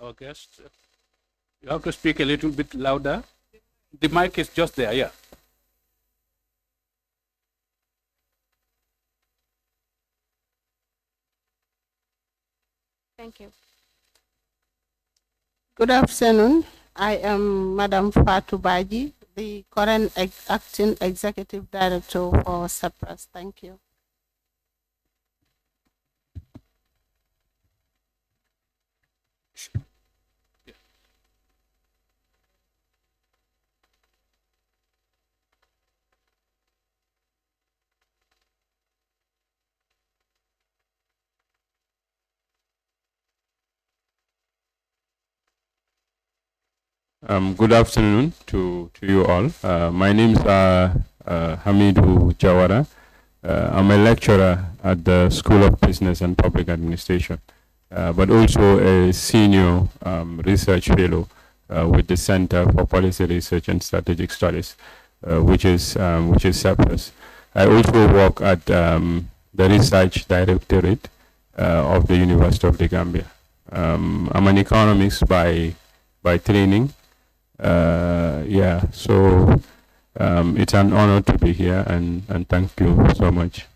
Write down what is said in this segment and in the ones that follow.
our guest. You have to speak a little bit louder. The mic is just there, yeah. Thank you. Good afternoon. I am Madam Fatou Baji, the current acting executive director for Cyprus. Thank you. Good afternoon to you all. My name is Hamidou Jawara. I'm a lecturer at the School of Business and Public Administration, but also a senior research fellow with the Center for Policy Research and Strategic Studies, which is Cyprus. I also work at the Research Directorate of the University of the Gambia. I'm an economist by training. So it's an honor to be here, and thank you so much.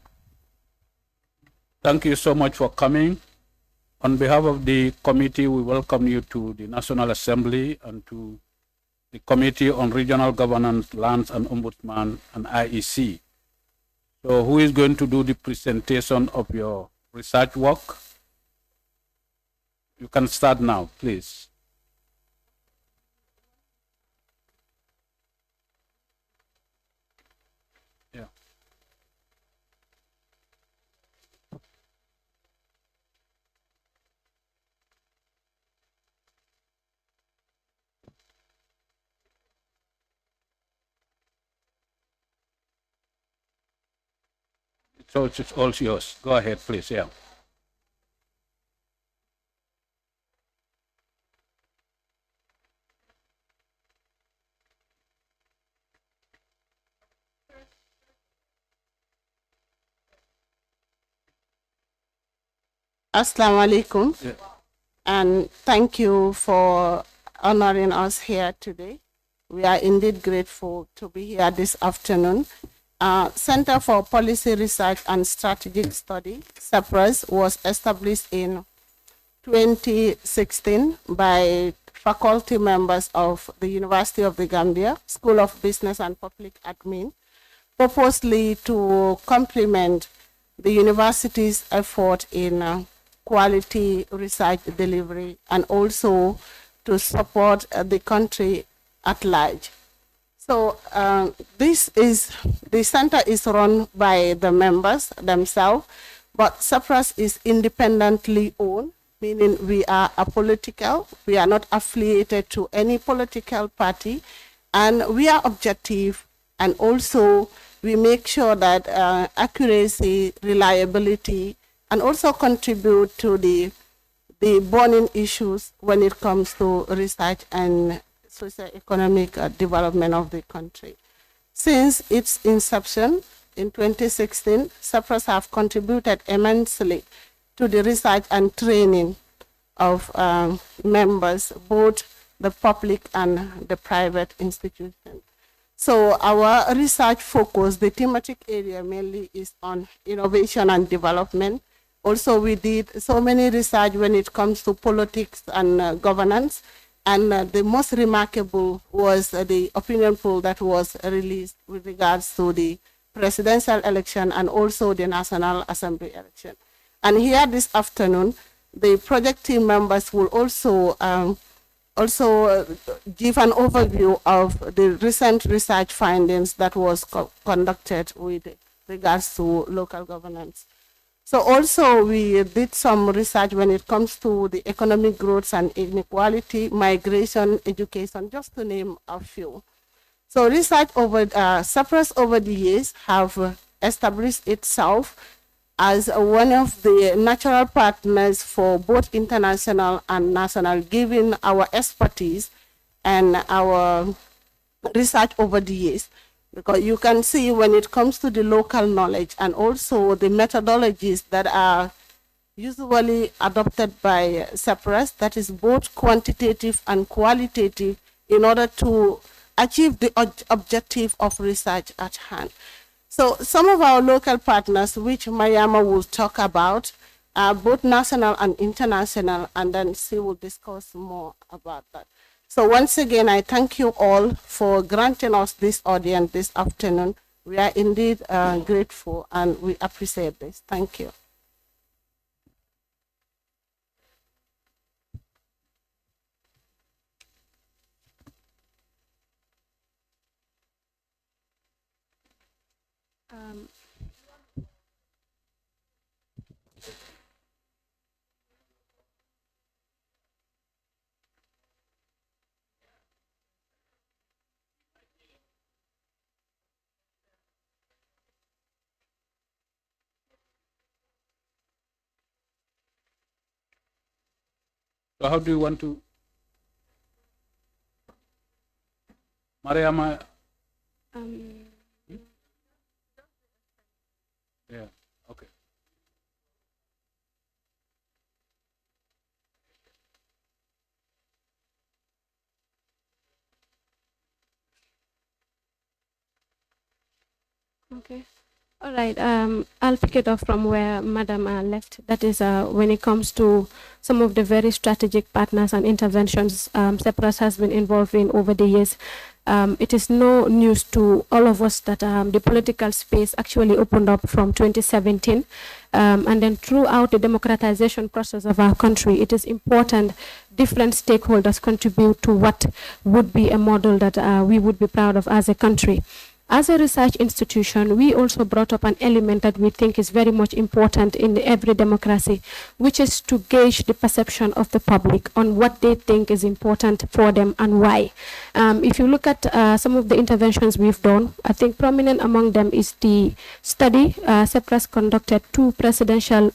Thank you so much for coming. On behalf of the committee, we welcome you to the National Assembly and to the Committee on Regional Governance, Lands and Ombudsman and IEC. So who is going to do the presentation of your research work? You can start now, please. So it's all yours. Go ahead, please. Yeah. Assalamu alaikum. Yeah. And thank you for honoring us here today. We are indeed grateful to be here this afternoon. Center for Policy Research and Strategic Study, Cyprus, was established in 2016 by faculty members of the University of the Gambia, School of Business and Public Admin, purposely to complement the university's effort in quality research delivery and also to support the country at large. So the center is run by the members themselves, but Cyprus is independently owned, meaning we are apolitical, we are not affiliated to any political party, and we are objective, and also we make sure that accuracy, reliability, and also contribute to the burning issues when it comes to research and socio-economic development of the country. Since its inception in 2016, Cyprus have contributed immensely to the research and training of members, both the public and the private institutions. So our research focus, the thematic area mainly is on innovation and development. Also, we did so many research when it comes to politics and governance. And the most remarkable was the opinion poll that was released with regards to the presidential election and also the National Assembly election. And here this afternoon, the project team members will also give an overview of the recent research findings that was conducted with regards to local governance. So also we did some research when it comes to the economic growth and inequality, migration, education, just to name a few. So research over Cyprus over the years have established itself as one of the natural partners for both international and national, given our expertise and our research over the years. Because you can see when it comes to the local knowledge and also the methodologies that are usually adopted by CEPRAS, that is both quantitative and qualitative, in order to achieve the objective of research at hand. So some of our local partners, which Mayama will talk about, are both national and international, and then she will discuss more about that. So once again, I thank you all for granting us this audience this afternoon. We are indeed grateful, and we appreciate this. Thank you. So how do you want to, Mariama? Yeah, okay. Okay. All right. I'll pick it up from where Madam left. That is when it comes to some of the very strategic partners and interventions CEPRAS has been involved in over the years. It is no news to all of us that the political space actually opened up from 2017. And then throughout the democratization process of our country, it is important different stakeholders contribute to what would be a model that we would be proud of as a country. As a research institution, we also brought up an element that we think is very much important in every democracy, which is to gauge the perception of the public on what they think is important for them and why. If you look at some of the interventions we've done, I think prominent among them is the study CEPRAS conducted 2 presidential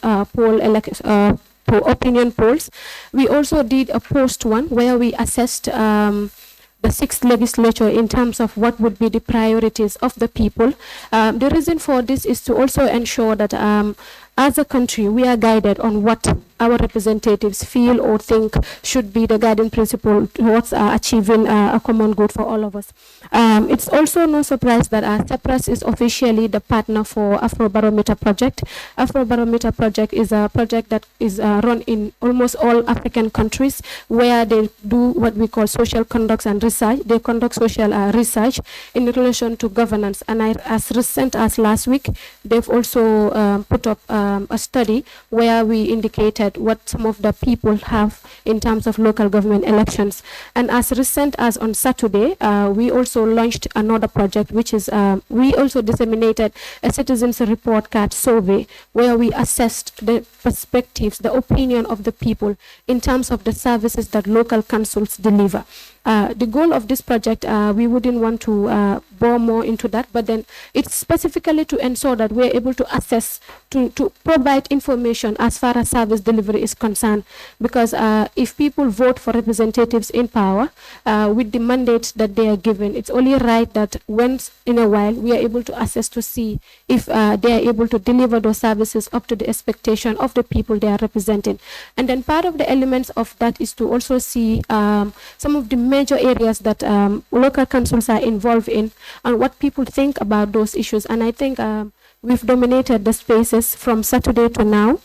opinion polls. We also did a post one where we assessed the 6th legislature in terms of what would be the priorities of the people. The reason for this is to also ensure that as a country, we are guided on what our representatives feel or think should be the guiding principle towards achieving a common good for all of us. It's also no surprise that CEPRAS is officially the partner for Afrobarometer project. Afrobarometer project is a project that is run in almost all African countries, where they do what we call social conduct and research. They conduct social research in relation to governance. And as recent as last week, they've also put up a study where we indicated what some of the people have in terms of local government elections. And as recent as on Saturday, we also launched another project, which is we also disseminated a citizens report card survey where we assessed the perspectives, the opinion of the people in terms of the services that local councils deliver. The goal of this project, we wouldn't want to bore more into that, but then it's specifically to ensure that we're able to assess, to provide information as far as service delivery is concerned. Because if people vote for representatives in power with the mandate that they are given, it's only right that once in a while we are able to assess to see if they are able to deliver those services up to the expectation of the people they are representing. And then part of the elements of that is to also see some of the major areas that local councils are involved in and what people think about those issues. And I think we've dominated the spaces from Saturday to now.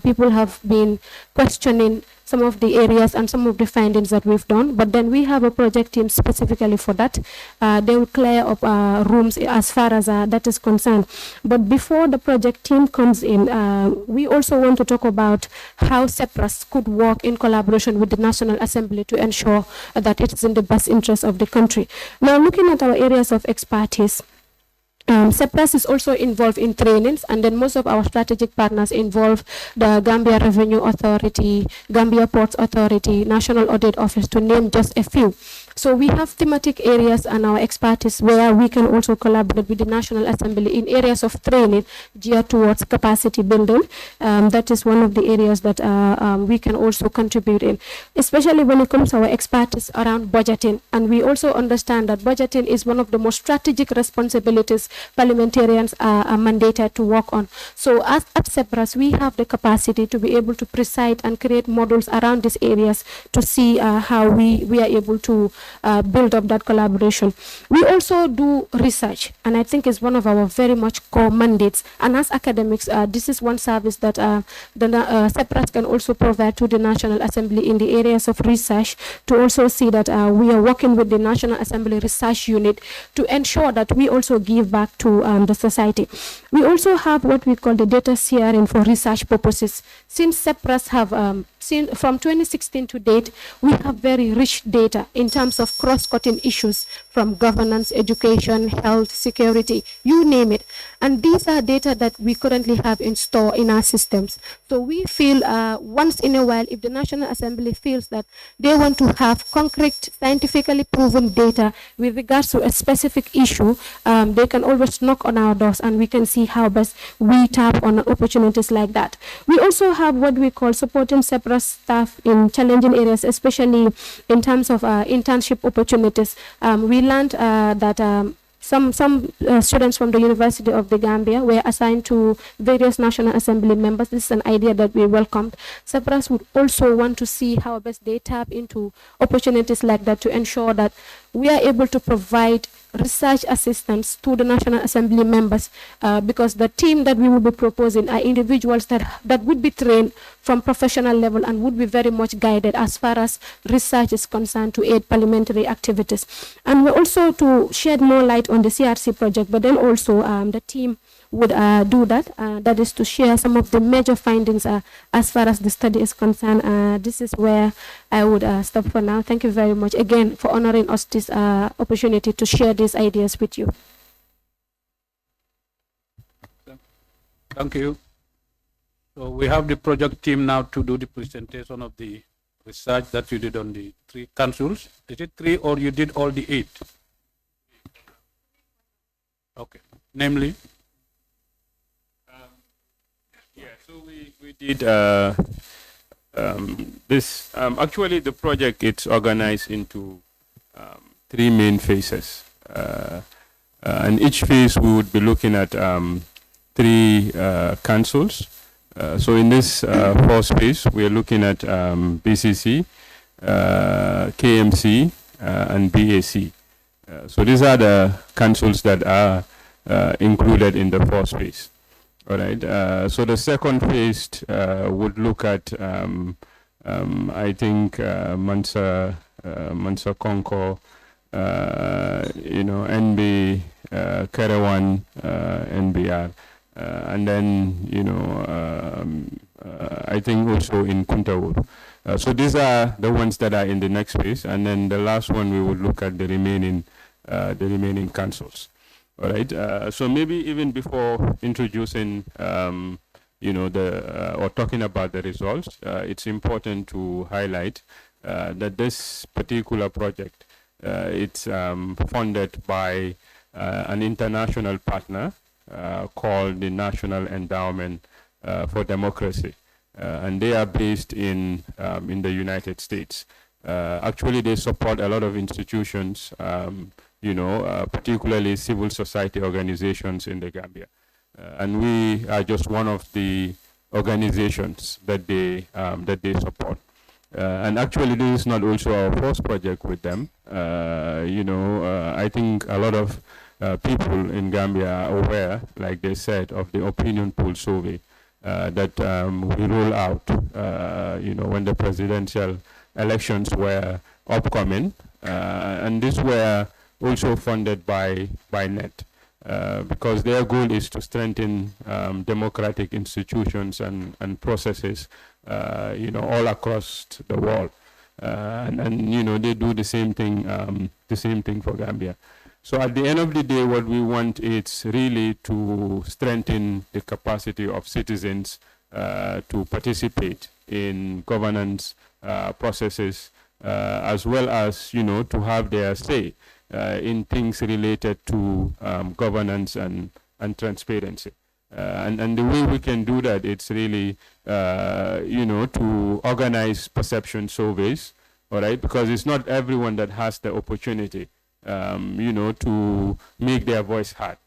People have been questioning some of the areas and some of the findings that we've done, but then we have a project team specifically for that. They will clear up rooms as far as that is concerned. But before the project team comes in, we also want to talk about how CEPRAS could work in collaboration with the National Assembly to ensure that it is in the best interest of the country. Now, looking at our areas of expertise, CEPRAS is also involved in trainings, and then most of our strategic partners involve the Gambia Revenue Authority, Gambia Ports Authority, National Audit Office, to name just a few. So we have thematic areas and our expertise where we can also collaborate with the National Assembly in areas of training geared towards capacity building. That is one of the areas that we can also contribute in, especially when it comes to our expertise around budgeting. And we also understand that budgeting is one of the most strategic responsibilities parliamentarians are mandated to work on. So as at SEPRAS, we have the capacity to be able to preside and create models around these areas to see how we are able to build up that collaboration. We also do research, and I think it's one of our very much core mandates. And as academics, this is one service that the SEPRAS can also provide to the National Assembly in the areas of research, to also see that we are working with the National Assembly Research Unit to ensure that we also give back to the society. We also have what we call the data sharing for research purposes. Since SEPRAS have from 2016 to date, we have very rich data in terms of cross-cutting issues from governance, education, health, security, you name it. And these are data that we currently have in store in our systems. So we feel once in a while, if the National Assembly feels that they want to have concrete, scientifically proven data with regards to a specific issue, they can always knock on our doors and we can see how best we tap on opportunities like that. We also have what we call supporting separate staff in challenging areas, especially in terms of internship opportunities. We learned that some students from the University of the Gambia were assigned to various National Assembly members. This is an idea that we welcomed. SEPRAS would also want to see how best they tap into opportunities like that to ensure that we are able to provide research assistance to the National Assembly members, because the team that we will be proposing are individuals that would be trained from professional level and would be very much guided as far as research is concerned to aid parliamentary activities. And we're also to shed more light on the CRC project, but then also the team would do that. That is to share some of the major findings as far as the study is concerned. This is where I would stop for now. Thank you very much again for honoring us this opportunity to share these ideas with you. Thank you. So we have the project team now to do the presentation of the research that you did on the 3 councils. Is it 3 or you did all the 8? Okay. Namely? So we did this. Actually, the project, it's organized into 3 main phases. And each phase we would be looking at 3 councils. So in this first phase, we are looking at BCC, KMC, and BAC. So these are the councils that are included in the first phase. All right. So the second phase would look at, I think, Mansa Konko, NB, Kerawan, NBR, and then, I think also in Kuntawur. So these are the ones that are in the next phase, and then the last one we would look at the remaining councils. All right. So maybe even before introducing, or talking about the results, it's important to highlight that this particular project, it's funded by an international partner called the National Endowment for Democracy, and they are based in the United States. Actually, they support a lot of institutions, particularly civil society organizations in the Gambia. And we are just one of the organizations that they support. And actually, this is not also our first project with them. I think a lot of people in Gambia are aware, like they said, of the opinion poll survey that we roll out, when the presidential elections were upcoming. And these were also funded by NET, because their goal is to strengthen democratic institutions and processes, all across the world. And they do the same thing for Gambia. So at the end of the day, what we want is really to strengthen the capacity of citizens to participate in governance processes as well as, to have their say in things related to governance and transparency. And the way we can do that, it's really, to organize perception surveys, all right, because it's not everyone that has the opportunity, to make their voice heard.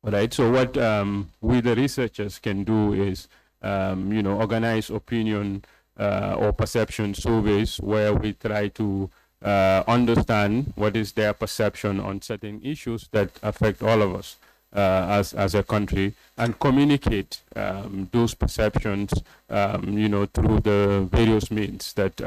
All right, so what we, the researchers, can do is, organize opinion or perception surveys where we try to understand what is their perception on certain issues that affect all of us as a country, and communicate those perceptions, through the various means that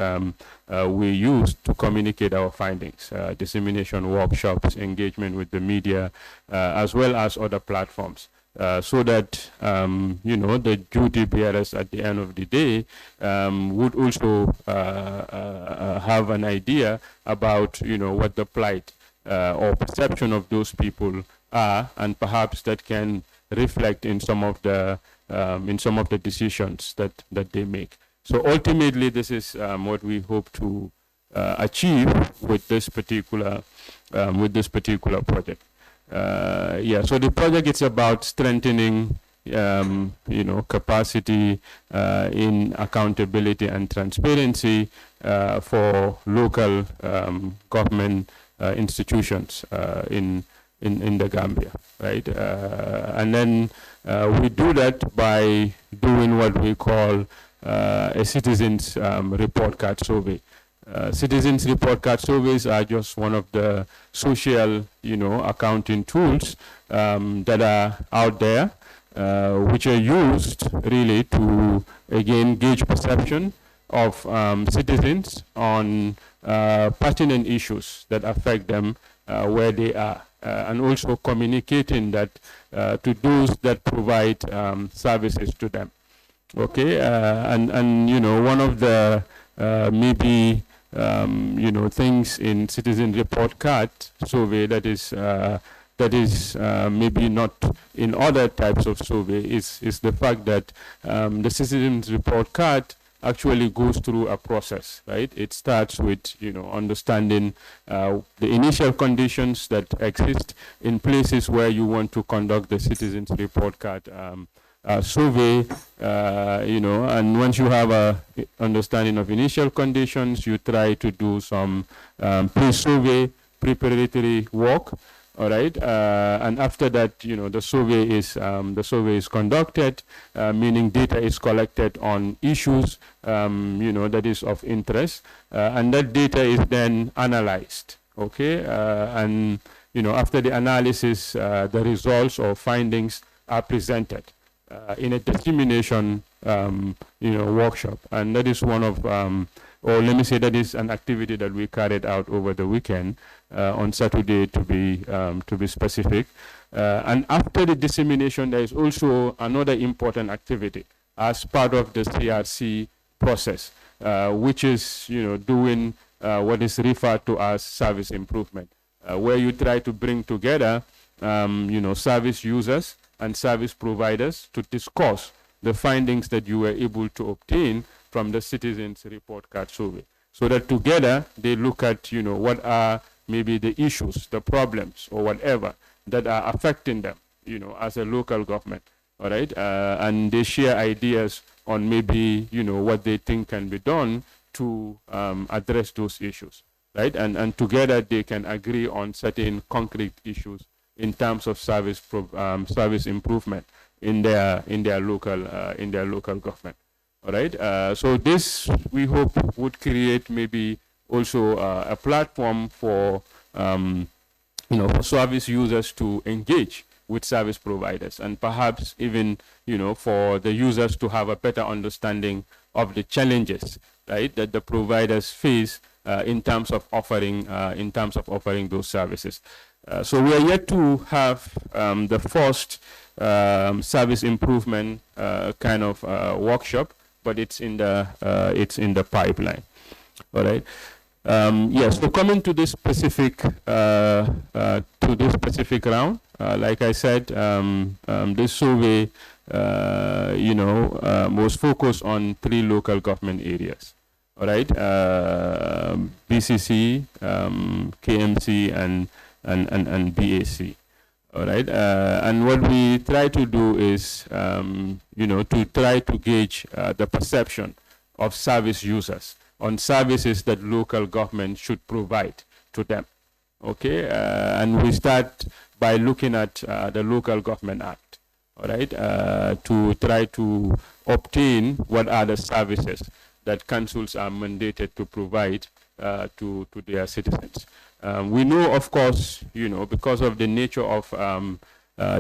we use to communicate our findings, dissemination workshops, engagement with the media, as well as other platforms. So that, the duty bearers at the end of the day would also have an idea about, what the plight or perception of those people are, and perhaps that can reflect in some of the decisions that they make. So ultimately, this is what we hope to achieve with this particular project. So the project is about strengthening, capacity in accountability and transparency for local government institutions in the Gambia, right? And then we do that by doing what we call a citizens report card survey. Citizens report card surveys are just one of the social, accounting tools that are out there, which are used really to, again, gauge perception of citizens on pertinent issues that affect them where they are, and also communicating that to those that provide services to them. Okay, and one of the maybe things in citizen report card survey that is maybe not in other types of survey is the fact that the citizen's report card actually goes through a process, right? It starts with, understanding the initial conditions that exist in places where you want to conduct the citizen's report card survey, and once you have a understanding of initial conditions, you try to do some pre-survey preparatory work. All right, and after that, the survey is conducted, meaning data is collected on issues, that is of interest, and that data is then analyzed. Okay, and after the analysis, the results or findings are presented in a dissemination, workshop, and that is one of, or let me say that is an activity that we carried out over the weekend on Saturday, to be specific. And after the dissemination, there is also another important activity as part of the CRC process, which is doing what is referred to as service improvement, where you try to bring together service users and service providers to discuss the findings that you were able to obtain from the citizens report card survey, so that together they look at what are maybe the issues, the problems, or whatever that are affecting them as a local government. All right, and they share ideas on maybe what they think can be done to address those issues, right? And together they can agree on certain concrete issues in terms of service improvement in their local government. All right. So this, we hope, would create maybe also a platform for for service users to engage with service providers, and perhaps even for the users to have a better understanding of the challenges, right, that the providers face in terms of offering those services. So we are yet to have the first service improvement kind of workshop, but it's in the pipeline. All right. Yes. So coming to this specific round, like I said, this survey, was focused on 3 local government areas. all right, BCC, KMC, and BAC. All right, and what we try to do is, to try to gauge the perception of service users on services that local government should provide to them. Okay, and we start by looking at the Local Government Act, all right, to try to obtain what are the services that councils are mandated to provide to their citizens. We know, of course, because of the nature of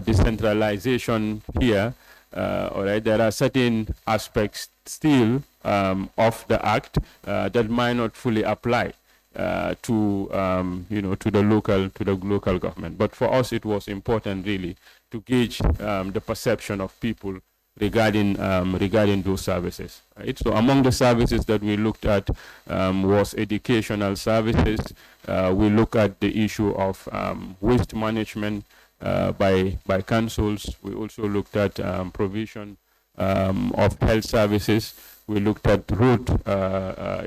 decentralization here, all right, there are certain aspects still of the act that might not fully apply to the local government. But for us, it was important really to gauge the perception of people regarding those services. Right? So among the services that we looked at was educational services. We look at the issue of waste management by councils. We also looked at provision of health services. We looked at road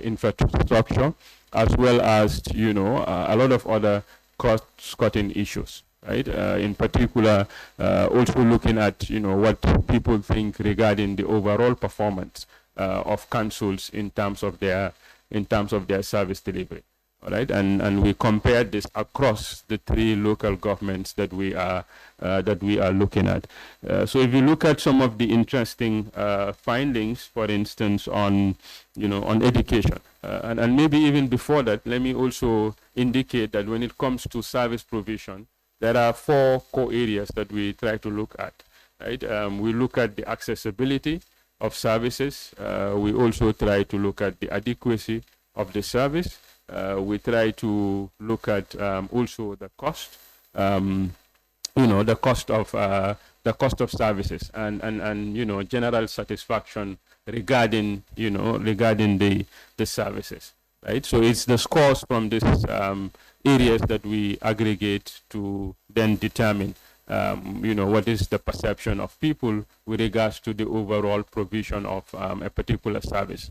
infrastructure, as well as a lot of other cost-cutting issues. Right. In particular, also looking at what people think regarding the overall performance of councils in terms of their service delivery. All right, and we compared this across the 3 local governments that we are looking at. So if you look at some of the interesting findings, for instance, on education, and maybe even before that, let me also indicate that when it comes to service provision, there are 4 core areas that we try to look at. Right, we look at the accessibility of services. We also try to look at the adequacy of the service. We try to look at also the cost, the cost of services, and general satisfaction regarding the services. Right. So it's the scores from these areas that we aggregate to then determine what is the perception of people with regards to the overall provision of a particular service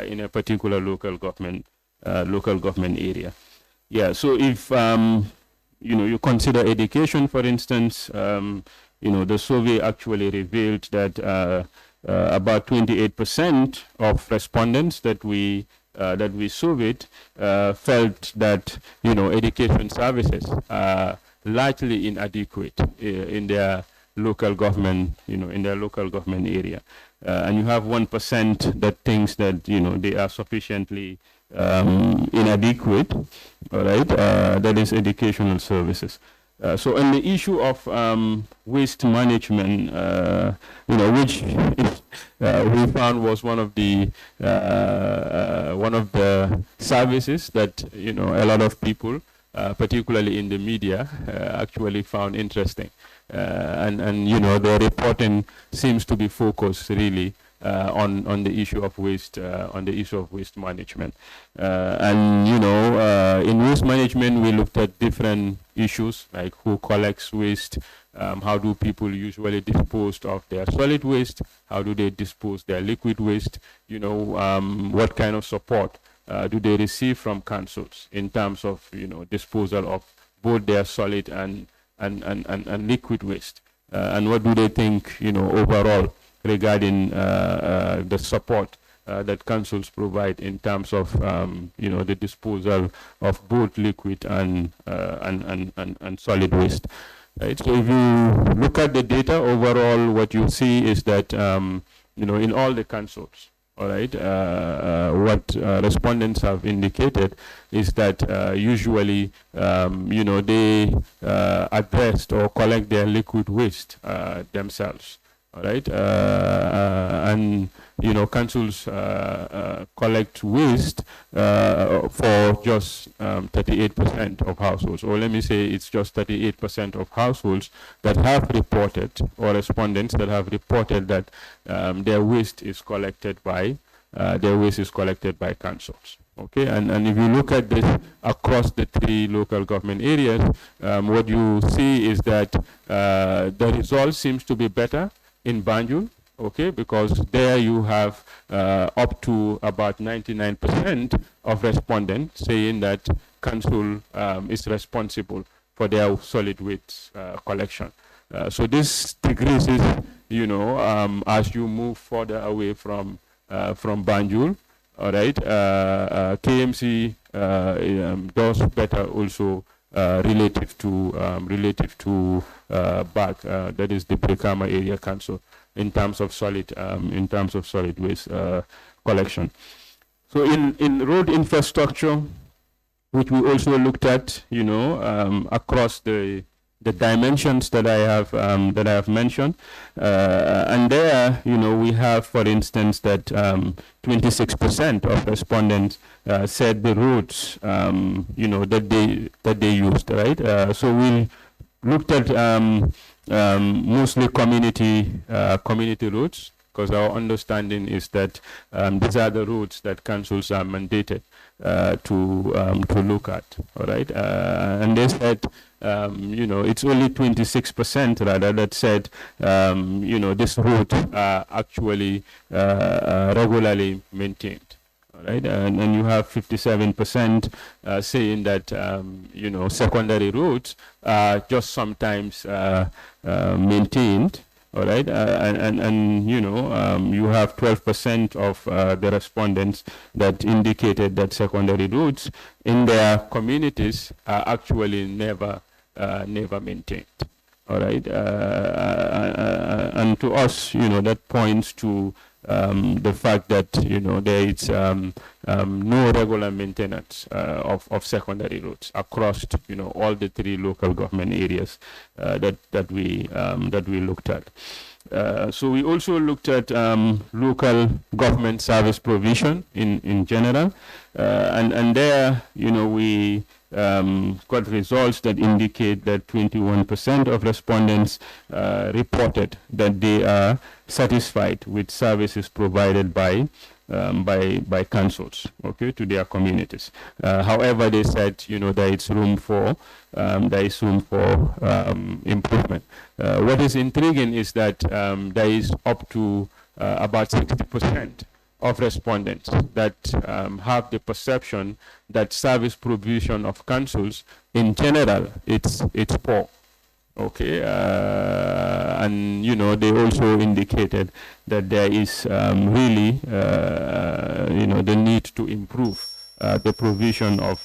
in a particular local government area. Yeah, so if you consider education, for instance, the survey actually revealed that about 28% of respondents that we surveyed felt that education services are largely inadequate in their local government area, and you have 1% that thinks that they are sufficiently inadequate. All right, that is educational services. So on the issue of waste management, which we found was one of the services that a lot of people, particularly in the media, actually found interesting, and the reporting seems to be focused really on the issue of waste, management, and in waste management we looked at different issues like who collects waste, how do people usually dispose of their solid waste, how do they dispose their liquid waste, what kind of support do they receive from councils in terms of disposal of both their solid and liquid waste, and what do they think overall regarding the support that councils provide in terms of the disposal of both liquid and solid waste. Right. So if you look at the data overall, what you see is that in all the councils, all right, what respondents have indicated is that usually they addressed or collect their liquid waste themselves. All right, and councils collect waste for just 38% of households, or let me say it's just 38% of households that have reported, or respondents that have reported that their waste is collected by councils. Okay, and if you look at this across the 3 local government areas, what you see is that the result seems to be better in Banjul okay, because there you have up to about 99% of respondents saying that council is responsible for their solid waste collection. So this decreases, you know, as you move further away from Banjul. All right, KMC does better also relative to BAC, that is the Brikama Area Council, in terms of solid waste collection. So in road infrastructure, which we also looked at, you know, across the dimensions that I have mentioned, and there, you know, we have, for instance, that 26% of respondents said the roads, you know, that they used, right? So we looked at mostly community roads, because our understanding is that these are the roads that councils are mandated to look at, all right? And they said, you know, it's only 26% rather that said, you know, this roads are actually regularly maintained. All right, and you have 57% saying that you know, secondary roads are just sometimes maintained. All right, and you know, you have 12% of the respondents that indicated that secondary roads in their communities are actually never maintained. All right, and to us, you know, that points to the fact that, you know, there is no regular maintenance of secondary roads across, you know, all the 3 local government areas that we looked at. So we also looked at local government service provision in general, and there, you know, we got results that indicate that 21% of respondents reported that they are satisfied with services provided by councils, okay, to their communities. However, they said, you know, there is room for improvement. What is intriguing is that there is up to about 60% of respondents that have the perception that service provision of councils in general it's poor. Okay, and you know, they also indicated that there is really you know, the need to improve the provision of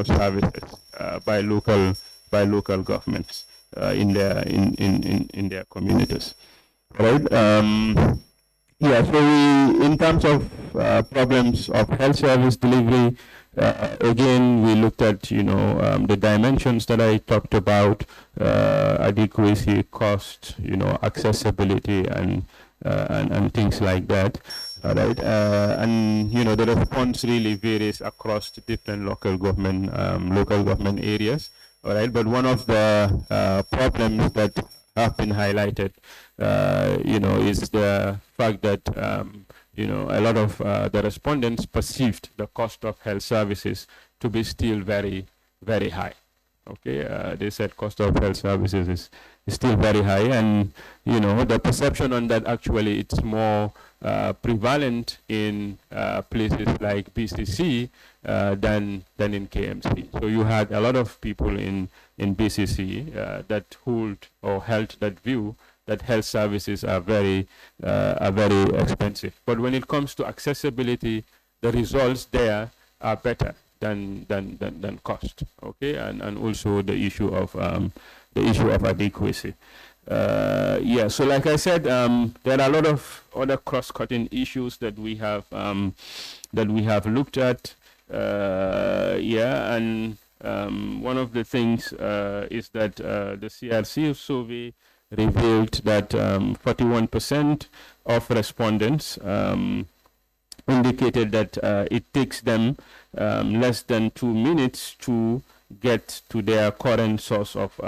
services by local governments in their communities. Right. Yeah, so in terms of problems of health service delivery, again, we looked at, you know, the dimensions that I talked about, adequacy, cost, you know, accessibility, and things like that. All right, and you know, the response really varies across the different local government areas. All right, but one of the problems that have been highlighted, you know, is the fact that you know, a lot of the respondents perceived the cost of health services to be still very, very high. Okay, they said cost of health services is still very high, and you know, the perception on that, actually it's more prevalent in places like BCC than in KMC. So you had a lot of people in BCC that held that view that health services are very expensive. But when it comes to accessibility, the results there are better than cost. Okay, and also the issue of adequacy. Yeah, so like I said, there are a lot of other cross-cutting issues that we have looked at. Yeah, and one of the things is that the CRC survey revealed that 41% of respondents indicated that it takes them less than 2 minutes to get to their current source of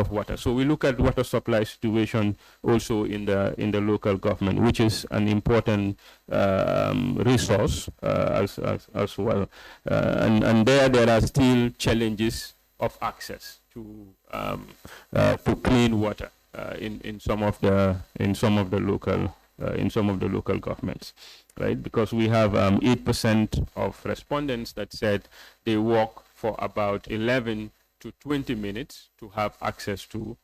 water. So we look at water supply situation also in the local government, which is an important resource as well. And there are still challenges of access to clean water. in some of the local governments, right? Because we have 8% of respondents that said they walk for about 11 to 20 minutes to have access to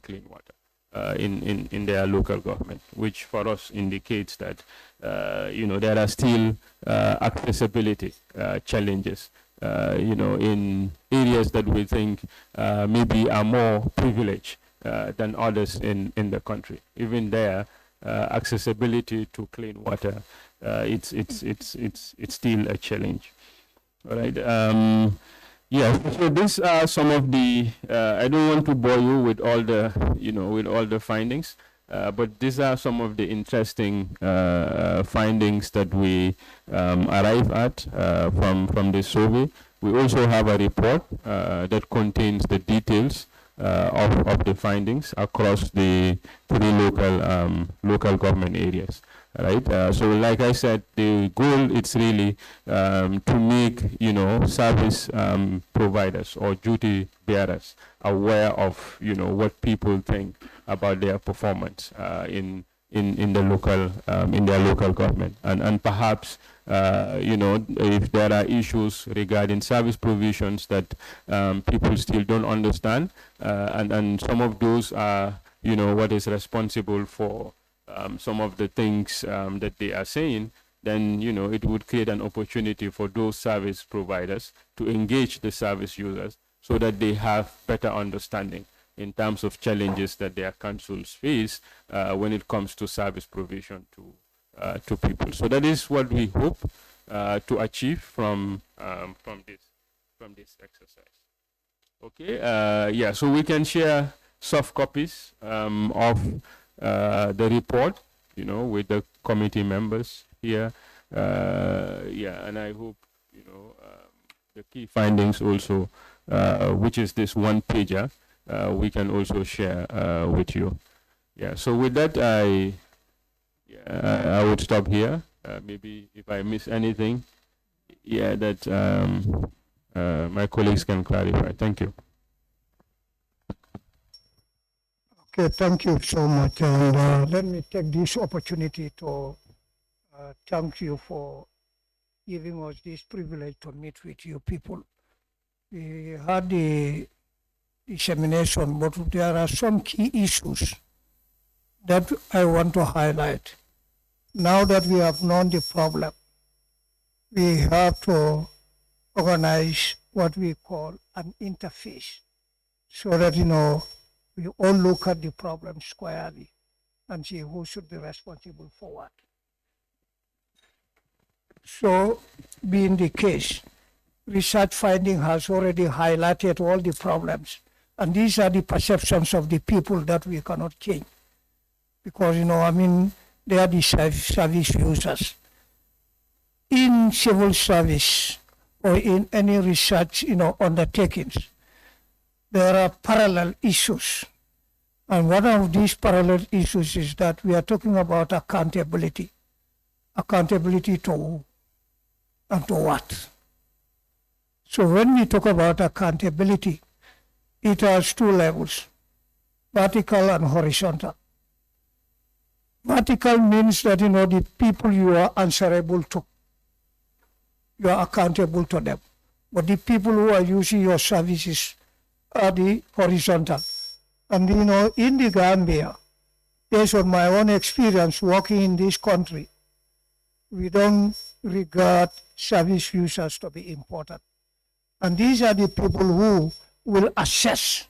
clean water in their local government, which for us indicates that there are still accessibility challenges in areas that we think maybe are more privileged than others in the country. Even there, accessibility to clean water, it's still a challenge. All right. Yeah, so these are some of the, I don't want to bore you with all the findings, but these are some of the interesting findings that we arrive at from this survey. We also have a report that contains the details of the findings across the 3 local government areas. Right. So, like I said, the goal is really to make service providers or duty bearers aware of what people think about their performance in the local in their local government, and perhaps if there are issues regarding service provisions that people still don't understand, and some of those are what is responsible for some of the things that they are saying, then it would create an opportunity for those service providers to engage the service users so that they have better understanding in terms of challenges that their councils face when it comes to service provision to people. So that is what we hope to achieve from this exercise. Okay. Yeah. So we can share soft copies of the report, with the committee members here. Yeah, and I hope, the key findings also, which is this one pager, we can also share with you. Yeah, so with that, I would stop here. Maybe if I miss anything, that my colleagues can clarify. Thank you. Okay, thank you so much. And let me take this opportunity to thank you for giving us this privilege to meet with you people. We had the dissemination, but there are some key issues that I want to highlight. Now that we have known the problem, we have to organize what we call an interface so that, we all look at the problem squarely and see who should be responsible for what. So, being the case, research finding has already highlighted all the problems, and these are the perceptions of the people that we cannot change. Because, they are the service users. In civil service or in any research, undertakings, there are parallel issues. And one of these parallel issues is that we are talking about accountability. Accountability to who and to what? So when we talk about accountability, it has 2 levels, vertical and horizontal. Vertical means that, the people you are answerable to, you are accountable to them. But the people who are using your services are the horizontal. And in the Gambia, based on my own experience working in this country, we don't regard service users to be important. And these are the people who will assess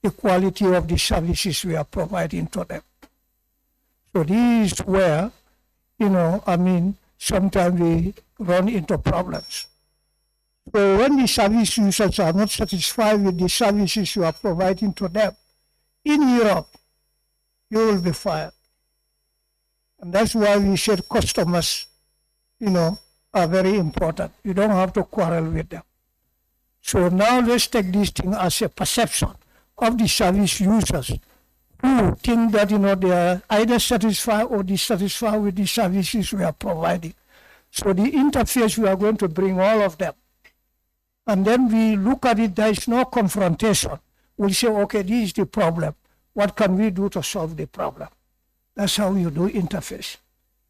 the quality of the services we are providing to them. So this is where, sometimes we run into problems. So when the service users are not satisfied with the services you are providing to them, in Europe, you will be fired. And that's why we said customers, are very important. You don't have to quarrel with them. So now let's take this thing as a perception of the service users who think that, they are either satisfied or dissatisfied with the services we are providing. So the interface, we are going to bring all of them. And then we look at it, there is no confrontation. We'll say, okay, this is the problem. what can we do to solve the problem? That's how you do interface.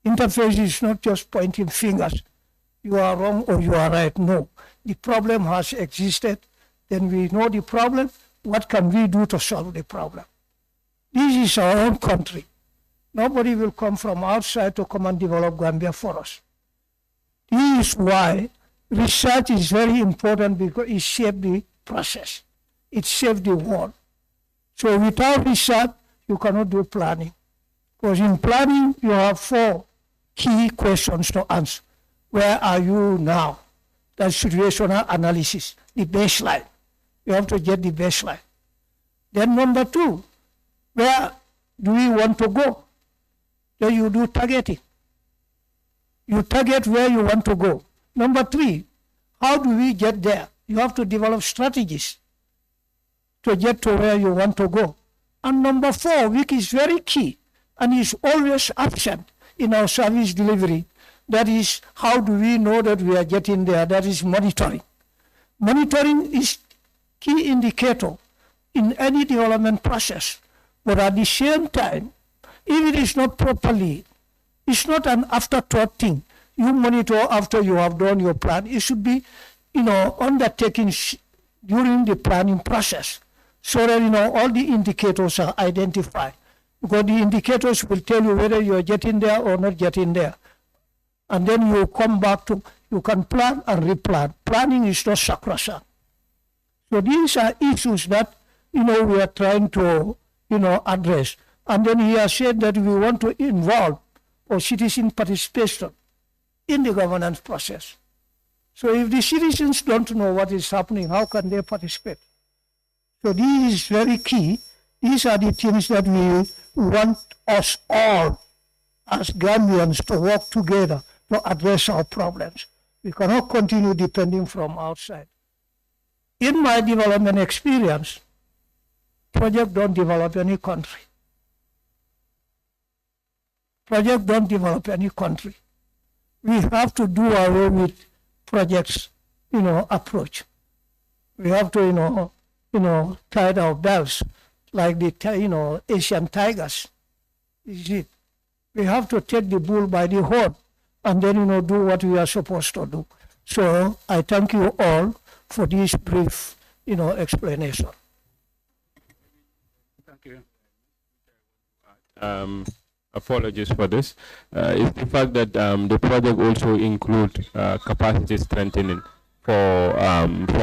Interface is not just pointing fingers. You are wrong or you are right. No, the problem has existed. Then we know the problem. What can we do to solve the problem? This is our own country. Nobody will come from outside to come and develop Gambia for us. This is why research is very important, because it shapes the process. It shapes the world. So without research, you cannot do planning. Because in planning, you have 4 key questions to answer. Where are you now? That's situational analysis, the baseline. You have to get the baseline. Then number 2, where do we want to go? Then you do targeting. You target where you want to go. Number 3, how do we get there? You have to develop strategies to get to where you want to go. And number 4, which is very key and is always absent in our service delivery, that is, how do we know that we are getting there? That is monitoring. Monitoring is key indicator in any development process. But at the same time, if it is not properly, it's not an afterthought thing. You monitor after you have done your plan. It should be, undertaken during the planning process, so that, all the indicators are identified. Because the indicators will tell you whether you are getting there or not getting there. And then you come back to, you can plan and replan. Planning is not sacrosanct. So these are issues that, we are trying to, address. And then he has said that we want to involve or citizen participation in the governance process. So if the citizens don't know what is happening, how can they participate? So this is very key. These are the things that we want us all as Gambians to work together to address our problems. We cannot continue depending from outside. In my development experience, projects don't develop any country. Projects don't develop any country. We have to do away with projects, approach. We have to, tie our belts like the, Asian tigers. Is it? We have to take the bull by the horn and then, do what we are supposed to do. So I thank you all for this brief, explanation. Thank you. Apologies for this. Is the fact that the project also include capacity strengthening for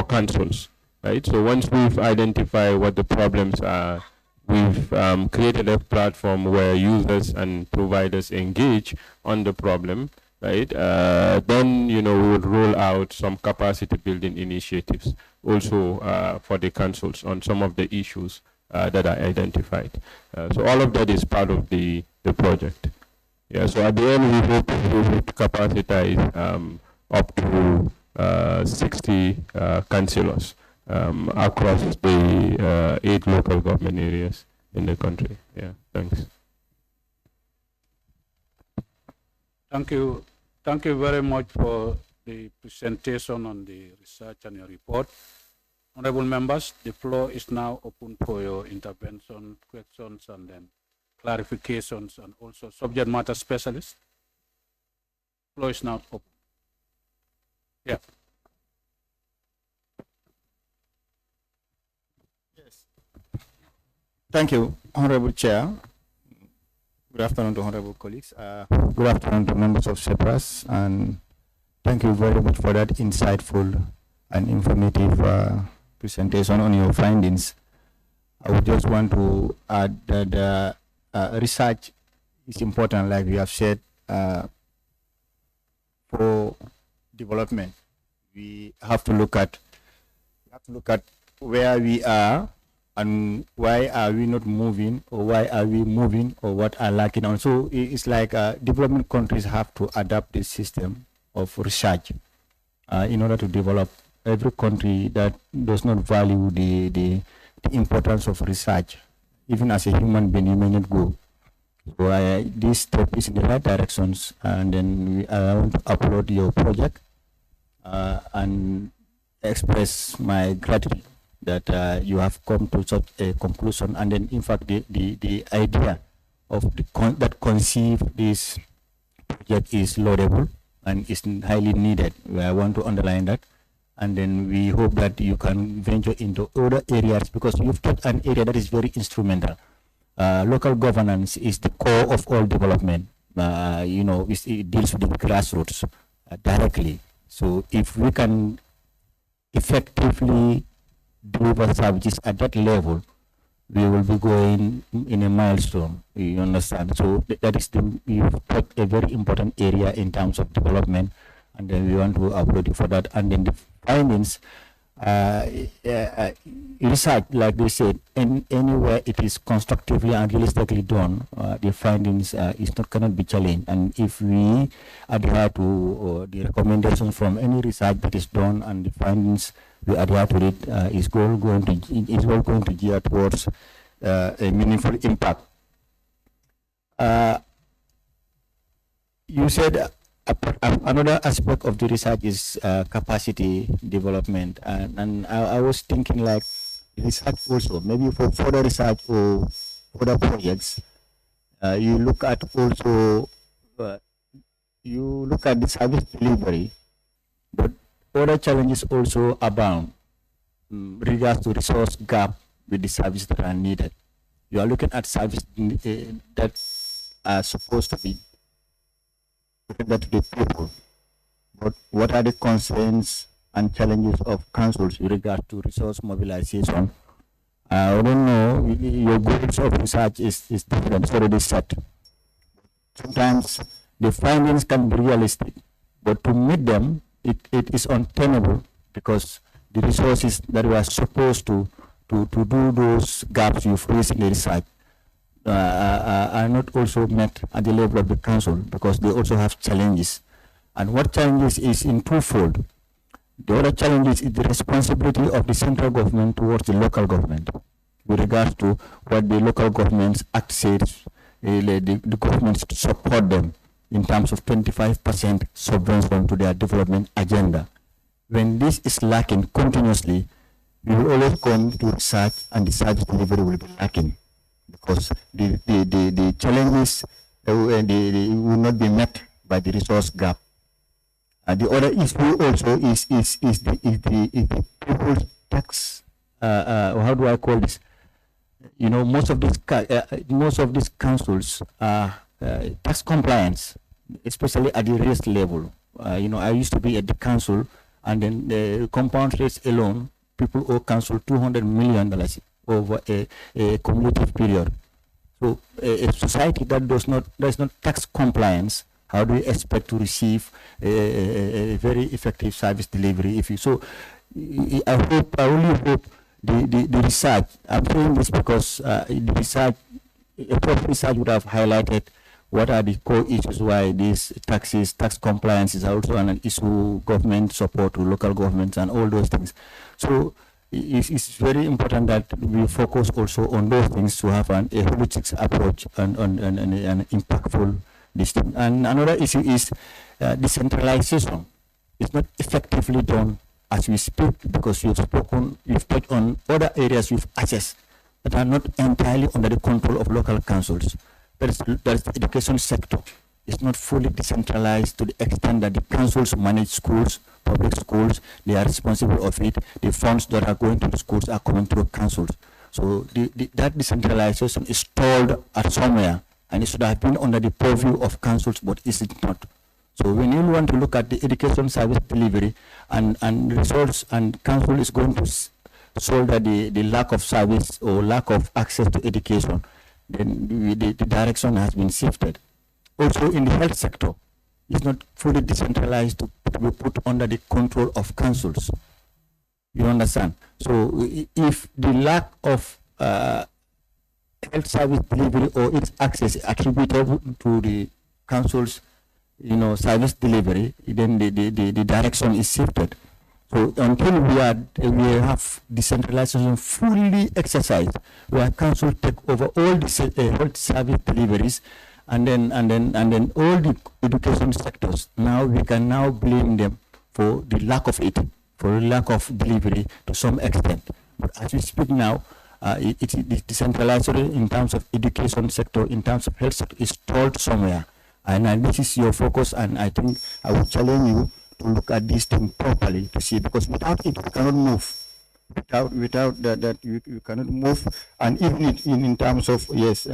councils, right? So once we've identified what the problems are, we've created a platform where users and providers engage on the problem, right? Then, we will roll out some capacity building initiatives also for the councils on some of the issues that are identified. So all of that is part of the project. Yeah, so at the end we hope to capacitize up to 60 councillors across the 8 local government areas in the country. Yeah, thanks. Thank you. Thank you very much for the presentation on the research and your report. Honorable members, the floor is now open for your intervention, questions, and then clarifications, and also subject matter specialists. Floor is now open. Yeah. Yes. Thank you, Honorable Chair. Good afternoon to honorable colleagues. Good afternoon to members of CEPRAS, and thank you very much for that insightful and informative presentation on your findings. I would just want to add that research is important, like we have said, for development. We have to look at where we are and why are we not moving, or why are we moving, or what are lacking on. So it's like development countries have to adapt this system of research in order to develop. Every country that does not value the importance of research, even as a human being, you may not go. So this step is in the right directions, and then I want to upload your project and express my gratitude that you have come to such a conclusion, and then in fact the idea of that conceive this project is laudable and is highly needed. I want to underline that. And then we hope that you can venture into other areas, because you've got an area that is very instrumental. Local governance is the core of all development. It deals with the grassroots directly. So if we can effectively deliver services at that level, we will be going in a milestone. You understand? So that is you've got a very important area in terms of development, and then we want to applaud you for that. And then the findings, research, like they said, anywhere it is constructively and realistically done, the findings cannot be challenged. And if we adhere to the recommendations from any research that is done, and the findings we adhere to it, is all going to gear towards a meaningful impact. You said another aspect of the research is capacity development, and I was thinking like research also, maybe for further research or other projects, you look at also the service delivery, but other challenges also abound regards to resource gap with the services that are needed. You are looking at services that are supposed to be given to the people, but what are the concerns and challenges of councils with regard to resource mobilization? I don't know, your goals of research is different, it's already set. Sometimes the findings can be realistic, but to meet them, it is untenable, because the resources that we are supposed to do those gaps you've raised in the research are not also met at the level of the council, because they also have challenges. And what challenges is in twofold. The other challenge is the responsibility of the central government towards the local government with regards to what the local governments act says, the governments to support them in terms of 25% subvention to their development agenda. When this is lacking continuously, we will always come to research, and the service delivery will be lacking, because the challenges will not be met by the resource gap. The other issue also is the people's tax. How do I call this? Most of these councils are tax compliance, especially at the race level. I used to be at the council, and then the compound rates alone, people owe council $200 million over a cumulative period. So a society that does not tax compliance, how do you expect to receive a very effective service delivery? I really hope the research, I'm saying this because the research, a proper research would have highlighted what are the core issues why these tax compliance is also an issue, government support to local governments and all those things. So it's very important that we focus also on those things to have a holistic approach and an impactful listing. And another issue is decentralization. It's not effectively done as we speak, because you've touched on other areas you've accessed that are not entirely under the control of local councils. That is the education sector. It's not fully decentralized to the extent that the councils manage schools, public schools, they are responsible of it. The funds that are going to the schools are coming through councils. So that decentralization is stalled at somewhere, and it should have been under the purview of councils, but is it not? So when you want to look at the education service delivery and resource, and council is going to shoulder the lack of service or lack of access to education, then the direction has been shifted. Also in the health sector, it's not fully decentralized to be put under the control of councils. You understand? So if the lack of health service delivery or its access is attributable to the council's service delivery, then the direction is shifted. So until we have decentralization fully exercised, where council take over all the health service deliveries, and then all the education sectors, now we can now blame them for the lack of it, for the lack of delivery to some extent. But as we speak now, it is decentralized in terms of education sector, in terms of health sector, is stalled somewhere. And this is your focus, and I think I would challenge you to look at this thing properly to see, because without it, we cannot move. Without that you cannot move. And even in terms of, yes,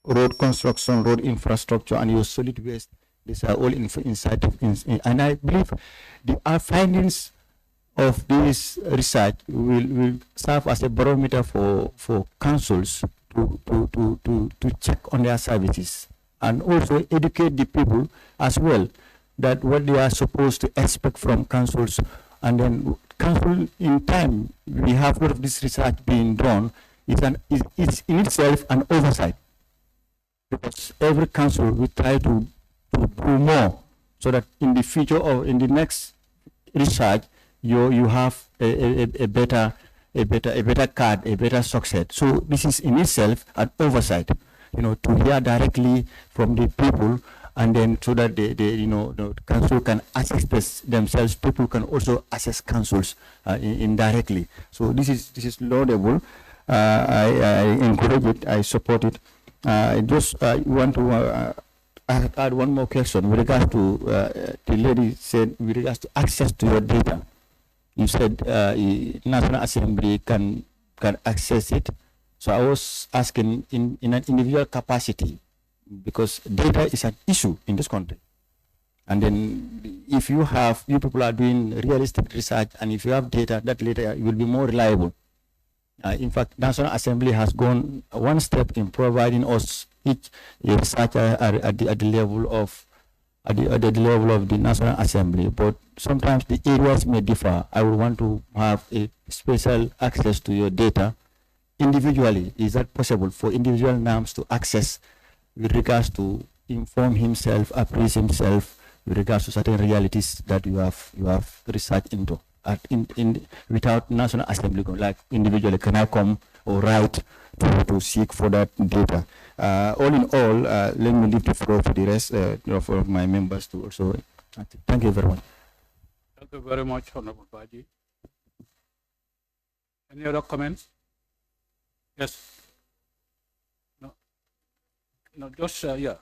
road construction, road infrastructure, and your solid waste, these are all inside of, and I believe our findings of this research will serve as a barometer for councils to check on their services, and also educate the people as well that what they are supposed to expect from councils. And then council, in time, we have a lot of this research being done. It's in itself an oversight, because every council will try to do more, so that in the future or in the next research, you have a better card, a better success. So this is in itself an oversight, to hear directly from the people, and then so that the council can assess themselves. People can also assess councils indirectly. So this is laudable. I encourage it. I support it. I just want to add one more question with regards to the lady said with regards to access to your data. You said National Assembly can access it. So I was asking in an individual capacity, because data is an issue in this country. And then if you people are doing realistic research, and if you have data, that data will be more reliable. In fact, National Assembly has gone one step in providing us each researcher at the level of the National Assembly. But sometimes the areas may differ. I would want to have a special access to your data individually. Is that possible for individual NAMs to access with regards to inform himself, appraise himself with regards to certain realities that you have researched into? Without National Assembly, like individually, can I come or write to seek for that data? All in all, let me leave the floor for the rest for my members to also. Thank you very much. Thank you very much, Honorable Baji. Any other comments? Yes. No, just yeah.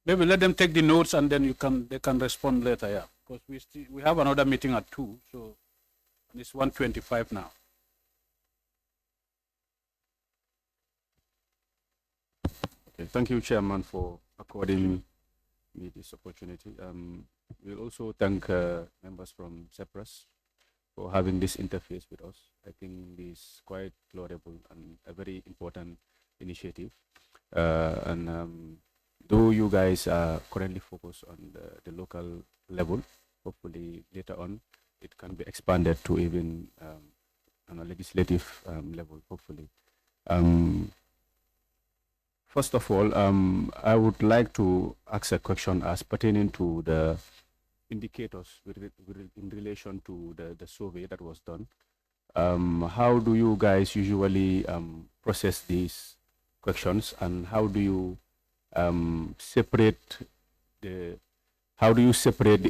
Maybe let them take the notes, and then they can respond later. Yeah, because we have another meeting at 2, so it's 1:25 now. Okay, thank you, Chairman, for according me this opportunity. We'll also thank members from Cyprus for having this interface with us. I think this is quite laudable and a very important initiative. Though you guys are currently focused on the local level, hopefully later on it can be expanded to even on a legislative level, hopefully. First of all, I would like to ask a question as pertaining to the indicators in relation to the survey that was done. How do you guys usually process these questions, and how do you separate the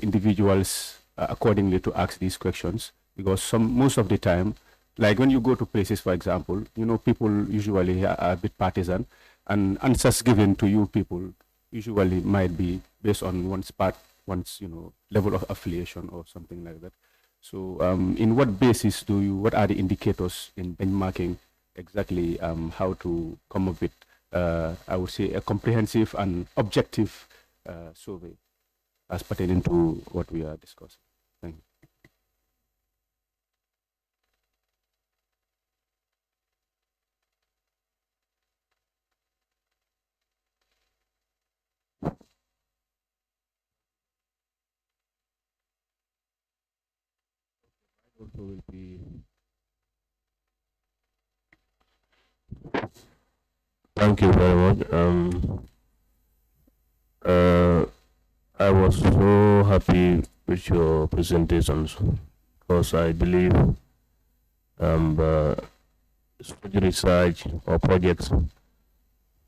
individuals accordingly to ask these questions? Because most of the time, like when you go to places, for example, people usually are a bit partisan, and answers given to you people usually might be based on one's level of affiliation or something like that. So in what basis what are the indicators in benchmarking exactly how to come up with I would say a comprehensive and objective survey as pertaining to what we are discussing? Thank you. Also will be Thank you very much. I was so happy with your presentations, because I believe such research or projects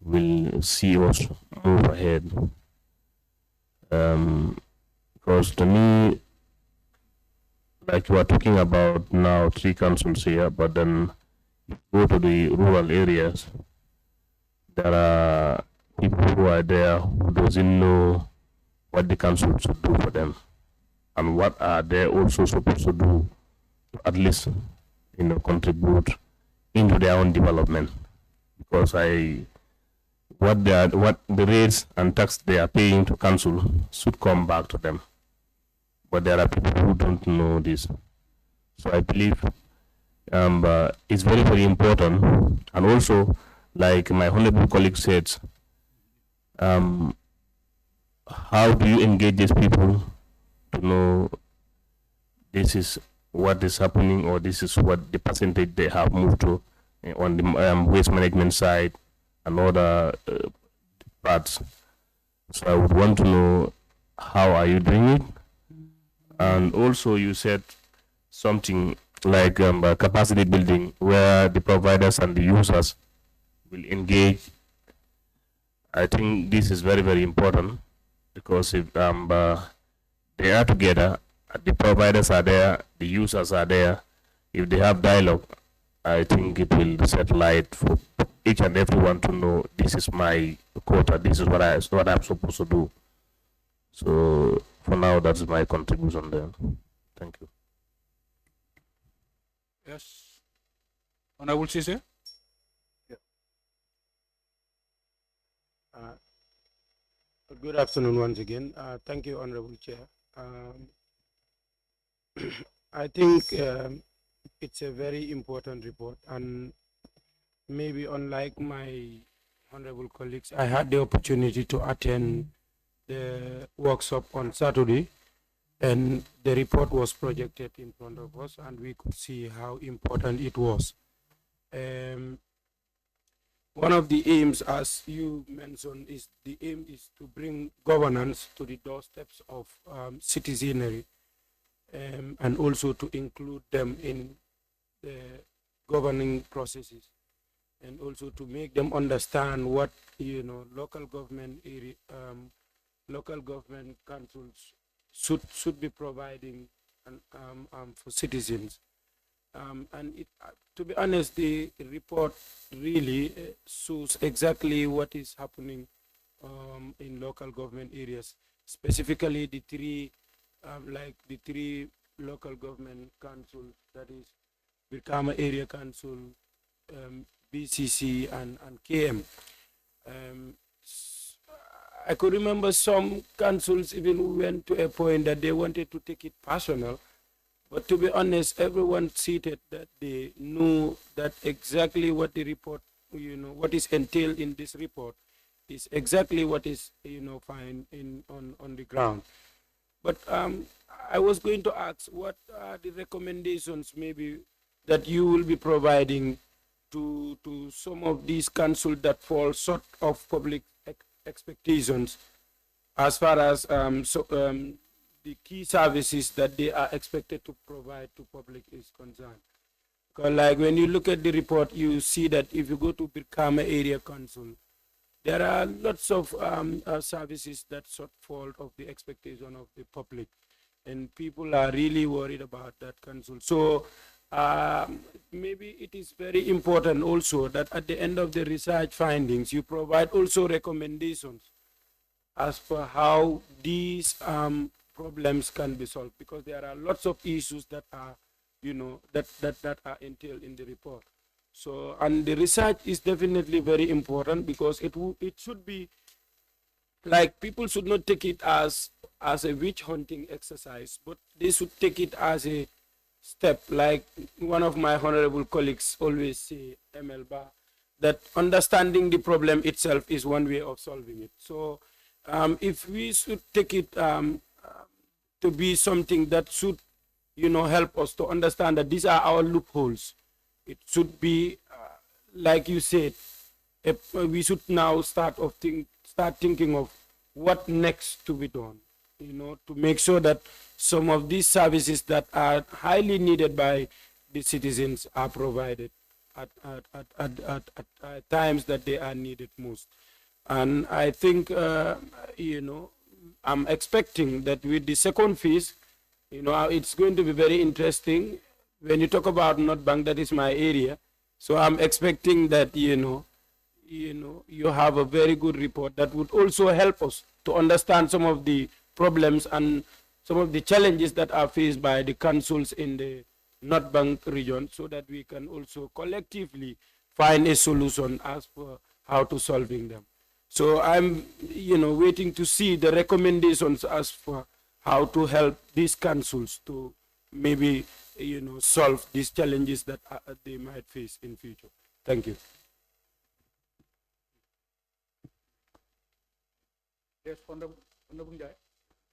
will see us move ahead. Because to me, like you are talking about now 3 councils here, but then you go to the rural areas, there are people who are there who doesn't know what the council should do for them and what are they also supposed to do to at least contribute into their own development, because what the rates and tax they are paying to council should come back to them, but there are people who don't know this. So I believe it's very, very important. And also, like my honorable colleague said, how do you engage these people to know this is what is happening, or this is what the percentage they have moved to on the waste management side and other parts. So I would want to know, how are you doing it? And also you said something like capacity building, where the providers and the users will engage. I think this is very, very important, because if they are together, the providers are there, the users are there, if they have dialogue, I think it will set light for each and everyone to know, this is my quota, this is what I'm supposed to do. So for now, that's my contribution there. Thank you. Yes. Honorable Sise? Good afternoon once again. Thank you, Honorable Chair. I think it's a very important report, and maybe unlike my honorable colleagues, I had the opportunity to attend the workshop on Saturday, and the report was projected in front of us, and we could see how important it was. One of the aims, as you mentioned, is the aim is to bring governance to the doorsteps of citizenry, and also to include them in the governing processes, and also to make them understand what local government councils should be providing for citizens. And to be honest, the report really shows exactly what is happening in local government areas, specifically the three local government councils, that is Birkama Area Council, BCC, and KM. I could remember some councils even went to a point that they wanted to take it personal. But to be honest, everyone seated that they knew that exactly what the report, what is entailed in this report is exactly what is, fine on the ground. But I was going to ask, what are the recommendations maybe that you will be providing to some of these councils that fall short of public expectations, as far as the key services that they are expected to provide to public is concerned? Because like when you look at the report, you see that if you go to Birkama Area Council, there are lots of services that fall of the expectation of the public, and people are really worried about that council. So maybe it is very important also that at the end of the research findings, you provide also recommendations as per how these problems can be solved, because there are lots of issues that are, that are entailed in the report. So, and the research is definitely very important, because it should be like, people should not take it as a witch hunting exercise, but they should take it as a step, like one of my honorable colleagues always say, ML Ba, that understanding the problem itself is one way of solving it. So if we should take it to be something that should, help us to understand that these are our loopholes, it should be, like you said, we should now start thinking of what next to be done, to make sure that some of these services that are highly needed by the citizens are provided at times that they are needed most. And I think, I'm expecting that with the second phase, You know, it's going to be very interesting. When you talk about North Bank, that is my area. So I'm expecting that, you have a very good report that would also help us to understand some of the problems and some of the challenges that are faced by the councils in the North Bank region, so that we can also collectively find a solution as for how to solving them. So I'm, waiting to see the recommendations as for how to help these councils to maybe, solve these challenges that they might face in future. Thank you. Yes, Honorable Njai,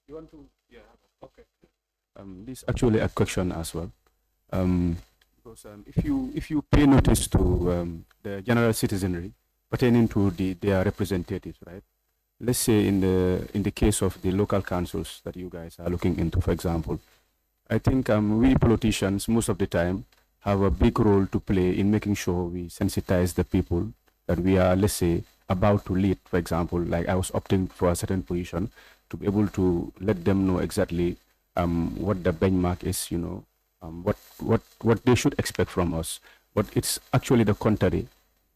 you want to? Yeah. Okay. This is actually a question as well, because if you pay notice to the general citizenry pertaining to their representatives, right? Let's say in the case of the local councils that you guys are looking into, for example, I think we politicians most of the time have a big role to play in making sure we sensitize the people that we are, let's say, about to lead. For example, like I was opting for a certain position to be able to let them know exactly what the benchmark is, what they should expect from us. But it's actually the contrary.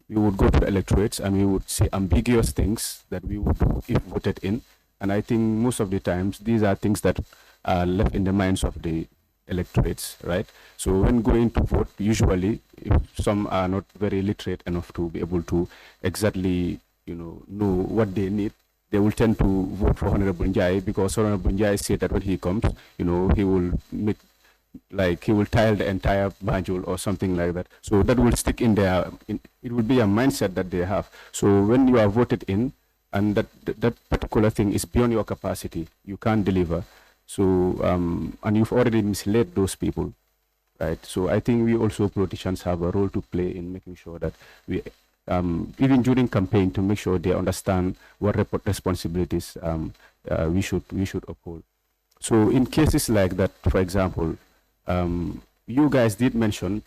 We would go to the electorates and we would say ambiguous things that we would do if voted in. And I think most of the times these are things that are left in the minds of the electorates, right? So when going to vote, usually, if some are not very literate enough to be able to exactly, know what they need, they will tend to vote for Honorable Njai, because Honorable Njai said that when he comes, he will make, like, he will tile the entire Banjul or something like that. So that will stick in their, it will be a mindset that they have. So when you are voted in and that particular thing is beyond your capacity, you can't deliver. So, and you've already misled those people, right? So I think we also politicians have a role to play in making sure that we, even during campaign, to make sure they understand what responsibilities we should uphold. So in cases like that, for example, you guys did mention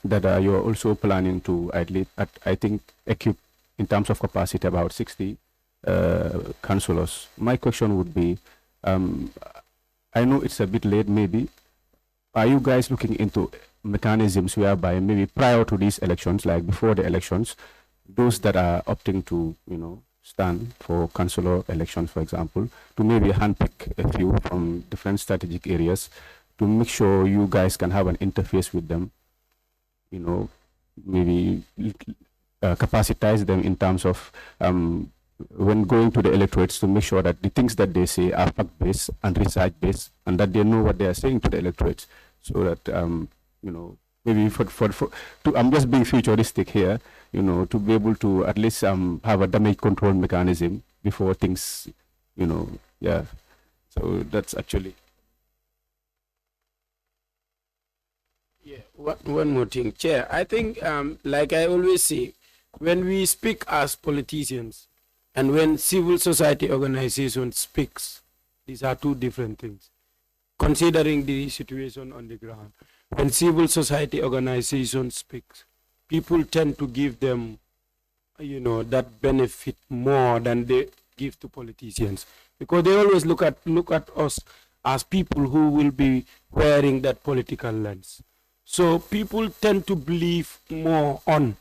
that you're also planning to I think equip in terms of capacity about 60 councillors. My question would be, I know it's a bit late maybe, are you guys looking into mechanisms whereby maybe prior to these elections, like before the elections, those that are opting to, stand for councillor elections, for example, to maybe handpick a few from different strategic areas to make sure you guys can have an interface with them, maybe capacitize them in terms of when going to the electorates, to make sure that the things that they say are fact-based and research-based, and that they know what they are saying to the electorates, so that maybe I'm just being futuristic here, to be able to at least have a damage control mechanism before things, yeah. So that's actually. Yeah, one more thing, Chair. I think, like I always say, when we speak as politicians and when civil society organization speaks, these are two different things. Considering the situation on the ground, when civil society organization speaks, people tend to give them, that benefit more than they give to politicians, because they always look at us as people who will be wearing that political lens. So people tend to believe more on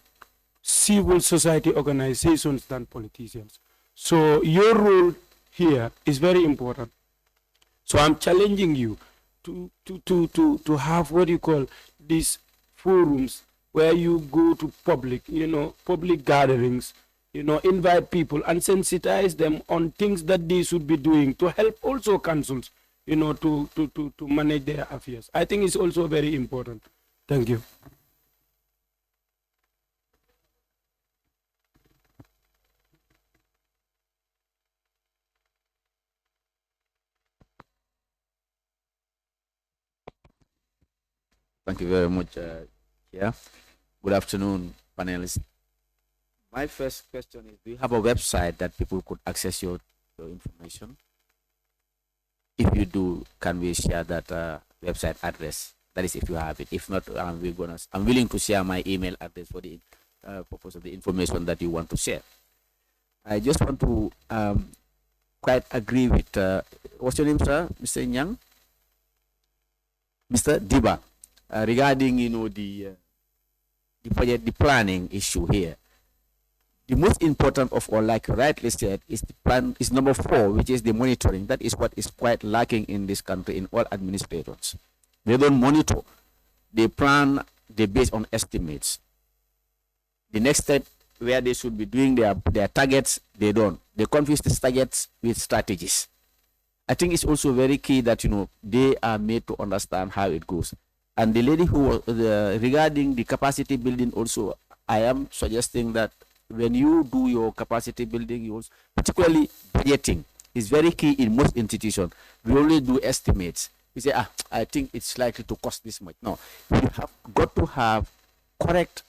civil society organizations than politicians. So your role here is very important. So I'm challenging you to have what you call these forums where you go to public gatherings, invite people and sensitize them on things that they should be doing to help also councils, to manage their affairs. I think it's also very important. Thank you. Thank you very much, Chair. Good afternoon, panelists. My first question is, do you have a website that people could access your information? If you do, can we share that website address? That is, if you have it. If not, I'm willing to share my email address for the purpose of the information that you want to share. I just want to quite agree with, what's your name, sir? Mr. Nyang? Mr. Diba, regarding the budget, the planning issue here. The most important of all, like you rightly said, is the plan is number 4, which is the monitoring. That is what is quite lacking in this country in all administrators. They don't monitor. They plan, they base on estimates. The next step where they should be doing their targets, they don't. They confuse the targets with strategies. I think it's also very key that they are made to understand how it goes. And the lady who regarding the capacity building also, I am suggesting that when you do your capacity building, you also, particularly budgeting, is very key in most institutions. We only do estimates. We say, I think it's likely to cost this much. No, you have got to have correct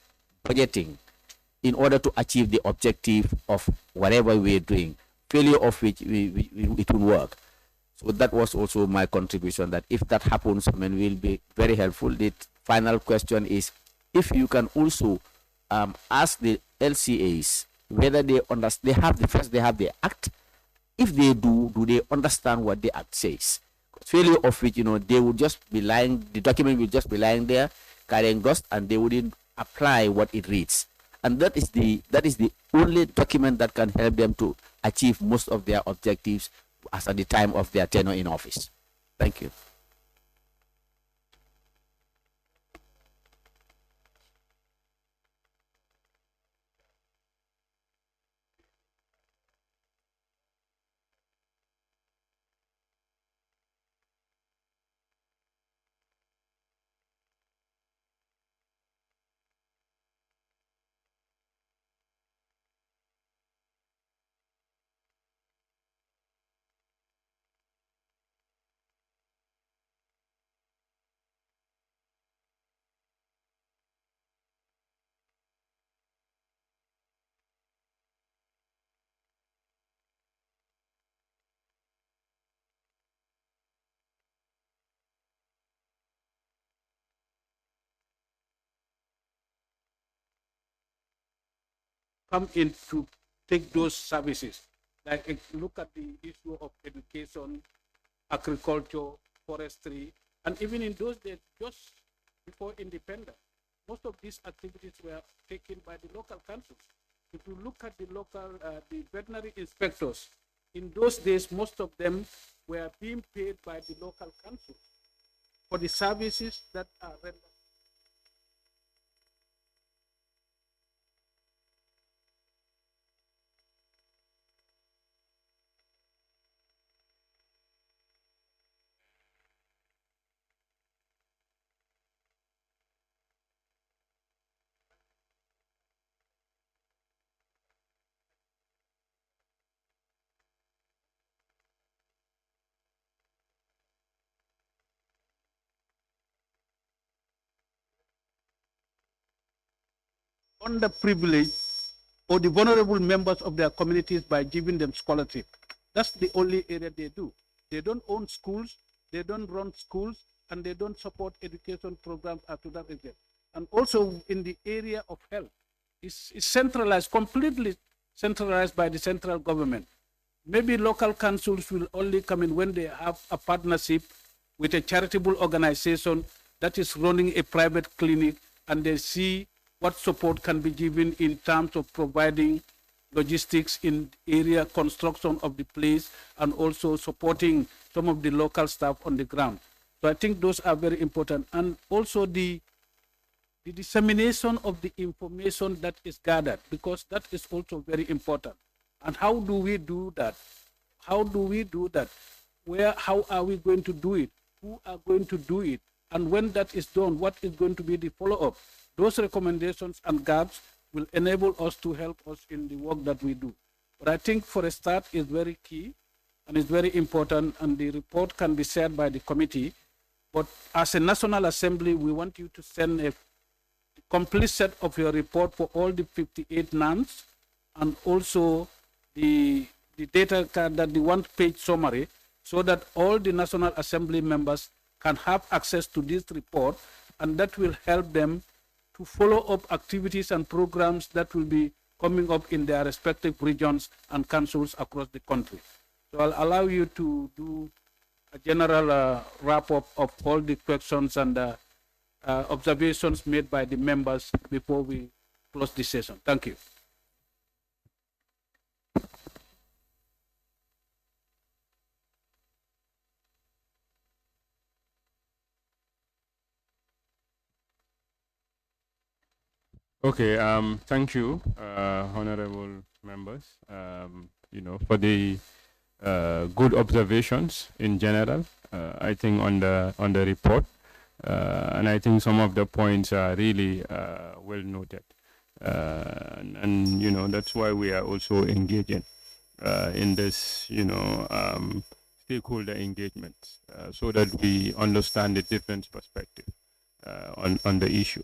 budgeting in order to achieve the objective of whatever we're doing, failure of which it will work. So that was also my contribution, that if that happens, we'll be very helpful. The final question is, if you can also ask the LCAs whether they understand, they have the act. If they do they understand what the act says? Failure of which, they would just be lying, the document will just be lying there, carrying dust, and they wouldn't apply what it reads. And that is the only document that can help them to achieve most of their objectives as at the time of their tenure in office. Thank you. Come in to take those services. Like look at the issue of education, agriculture, forestry, and even in those days, just before independence, most of these activities were taken by the local councils. If you look at the local, the veterinary inspectors, in those days, most of them were being paid by the local council for the services that are rendered. Underprivileged or the vulnerable members of their communities by giving them scholarship. That's the only area they do. They don't own schools, they don't run schools, and they don't support education programs to that extent. And also in the area of health, it's centralized, completely centralized by the central government. Maybe local councils will only come in when they have a partnership with a charitable organization that is running a private clinic, and they see what support can be given in terms of providing logistics in area construction of the place, and also supporting some of the local staff on the ground. So I think those are very important. And also the dissemination of the information that is gathered, because that is also very important. And how do we do that? How do we do that? How are we going to do it? Who are going to do it? And when that is done, what is going to be the follow-up? Those recommendations and gaps will enable us to help us in the work that we do. But I think for a start is very key and it's very important, and the report can be shared by the committee. But as a National Assembly, we want you to send a complete set of your report for all the 58 NANs, and also the data card, that the one-page summary, so that all the National Assembly members can have access to this report, and that will help them to follow up activities and programs that will be coming up in their respective regions and councils across the country. So I'll allow you to do a general wrap-up of all the questions and observations made by the members before we close this session. Thank you. Okay, thank you, honorable members, for the good observations in general, I think on the report, and I think some of the points are really well noted, and that's why we are also engaging in this, stakeholder engagement, so that we understand the different perspectives on the issue.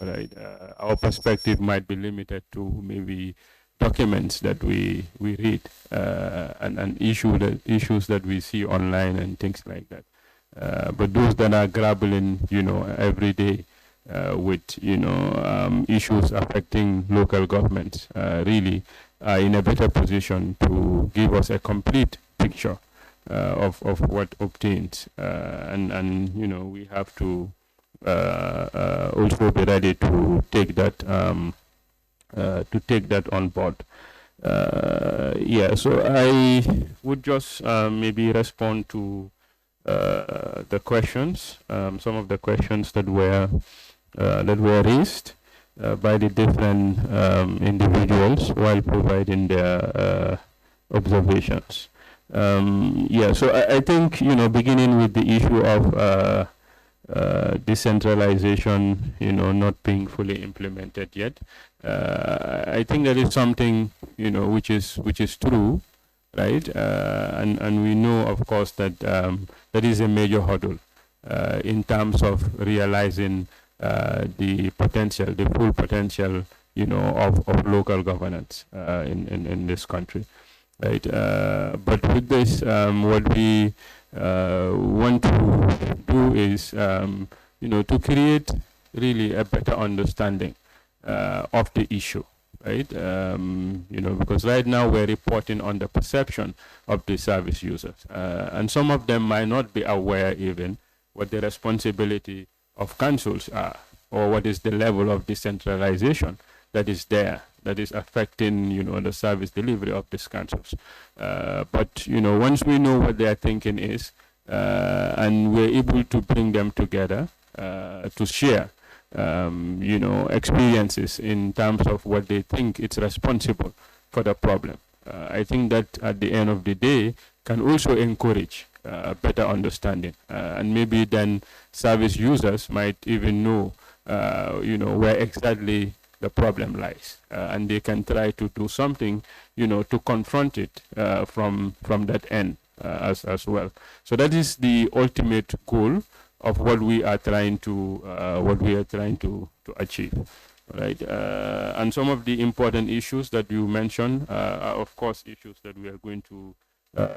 Right, our perspective might be limited to maybe documents that we read and issues that we see online and things like that. But those that are grappling, every day with issues affecting local governments really are in a better position to give us a complete picture of what obtains, and we have to also be ready to take that on board. So I would just maybe respond to the questions, some of the questions that were raised by the different individuals while providing their observations. So I think beginning with the issue of decentralization, not being fully implemented yet. I think that is something, which is true, right? And we know, of course, that that is a major hurdle in terms of realizing the full potential, of local governance in this country, right? But with this, what we want to do is, to create really a better understanding of the issue, right? Because right now we're reporting on the perception of the service users, and some of them might not be aware even what the responsibility of councils are, or what is the level of decentralization that is there, that is affecting, the service delivery of these councils. But, once we know what their thinking is, and we're able to bring them together to share, experiences in terms of what they think it's responsible for the problem. I think that at the end of the day can also encourage better understanding, and maybe then service users might even know, where exactly the problem lies, and they can try to do something, to confront it from that end as well. So that is the ultimate goal of what we are trying to achieve, right? And some of the important issues that you mentioned are, of course, issues that we are going to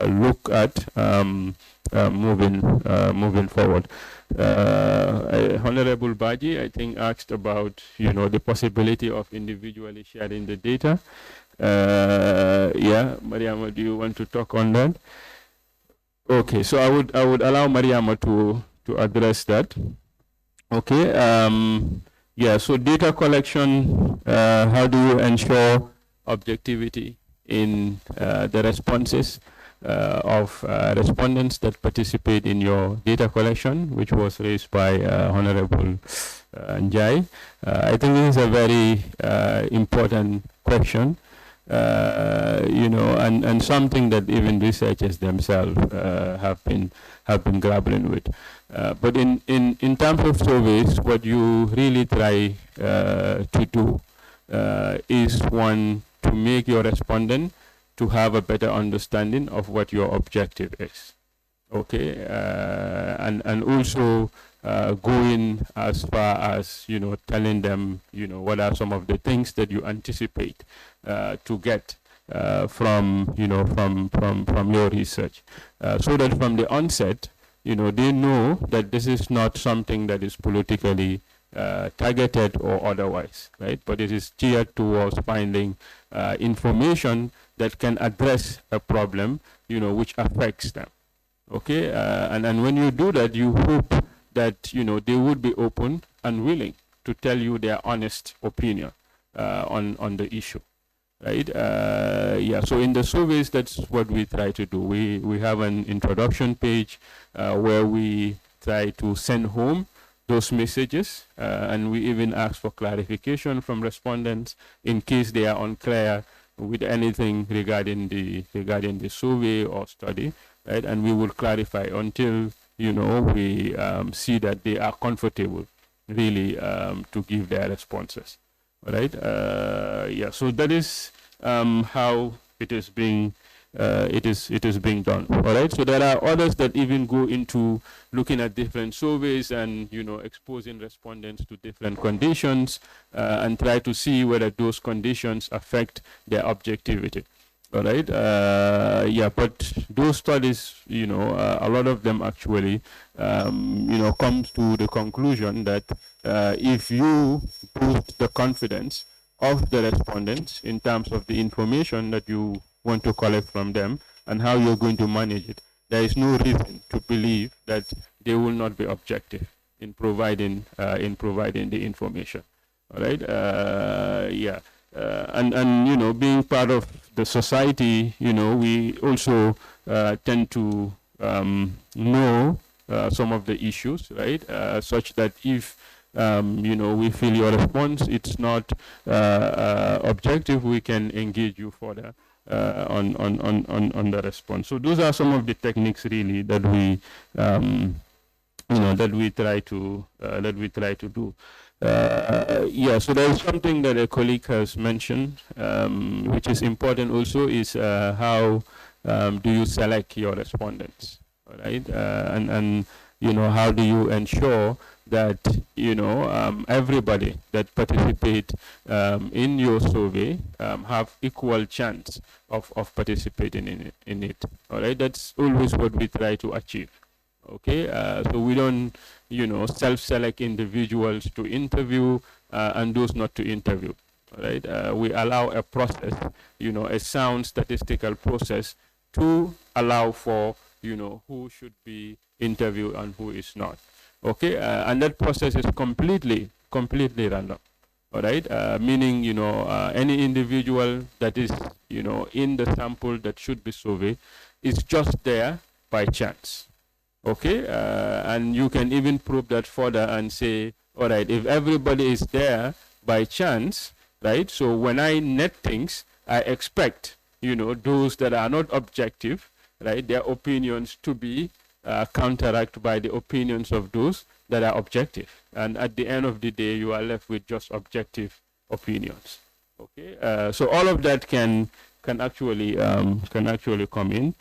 look at moving forward. Honorable Baji, I think, asked about the possibility of individually sharing the data. Mariama, do you want to talk on that? Okay, so I would allow Mariama to address that. Okay. So data collection. How do you ensure objectivity in the responses of respondents that participate in your data collection, which was raised by Honorable Njai? I think this is a very important question, and something that even researchers themselves have been grappling with. But in terms of surveys, what you really try to do is, one, to make your respondent to have a better understanding of what your objective is, okay, and also going as far as telling them what are some of the things that you anticipate to get from your research, so that from the onset they know that this is not something that is politically targeted or otherwise, right? But it is geared towards finding information that can address a problem, which affects them. Okay, and when you do that, you hope that, you know, they would be open and willing to tell you their honest opinion on the issue, right? Yeah, so in the surveys, that's what we try to do. We have an introduction page where we try to send home those messages, and we even ask for clarification from respondents in case they are unclear with anything regarding the survey or study, right? And we will clarify until, you know, we see that they are comfortable really to give their responses, right? Yeah, so that is how it is being done. All right, so there are others that even go into looking at different surveys and, you know, exposing respondents to different conditions and try to see whether those conditions affect their objectivity. All right, yeah, but those studies, you know, a lot of them actually, you know, comes to the conclusion that if you boost the confidence of the respondents in terms of the information that you want to collect from them and how you're going to manage it, there is no reason to believe that they will not be objective in providing the information. All right, yeah. And you know, being part of the society, you know, we also tend to know some of the issues, right? Such that if you know, we feel your response it's not objective, we can engage you further on the response. So those are some of the techniques really that we you know, that we try to do. Yeah, so there is something that a colleague has mentioned, which is important also, is how do you select your respondents, all right? And you know, how do you ensure that, you know, everybody that participate in your survey have equal chance of participating in it, all right? That's always what we try to achieve. Okay, so we don't, you know, self-select individuals to interview and those not to interview, right? We allow a process, you know, a sound statistical process to allow for, you know, who should be interviewed and who is not. Okay, and that process is completely random. All right, meaning, you know, any individual that is, you know, in the sample that should be surveyed is just there by chance. Okay, and you can even prove that further and say, all right, if everybody is there by chance, right? So when I net things, I expect, you know, those that are not objective, right, their opinions to be counteracted by the opinions of those that are objective. And at the end of the day, you are left with just objective opinions. Okay, so all of that can actually come in,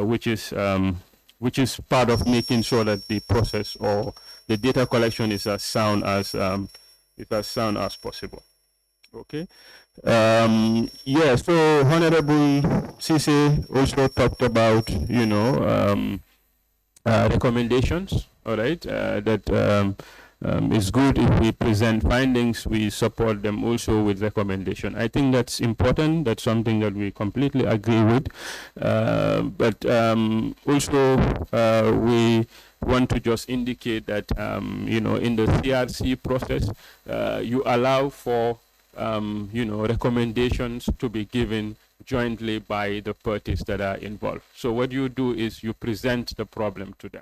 which is part of making sure that the process or the data collection is as sound as possible. Okay. Yeah. So Honorable Cisse also talked about, you know, recommendations. All right. That it's good if we present findings, we support them also with recommendation. I think that's important. That's something that we completely agree with. But also we want to just indicate that, you know, in the CRC process, you allow for, you know, recommendations to be given jointly by the parties that are involved. So what you do is you present the problem to them,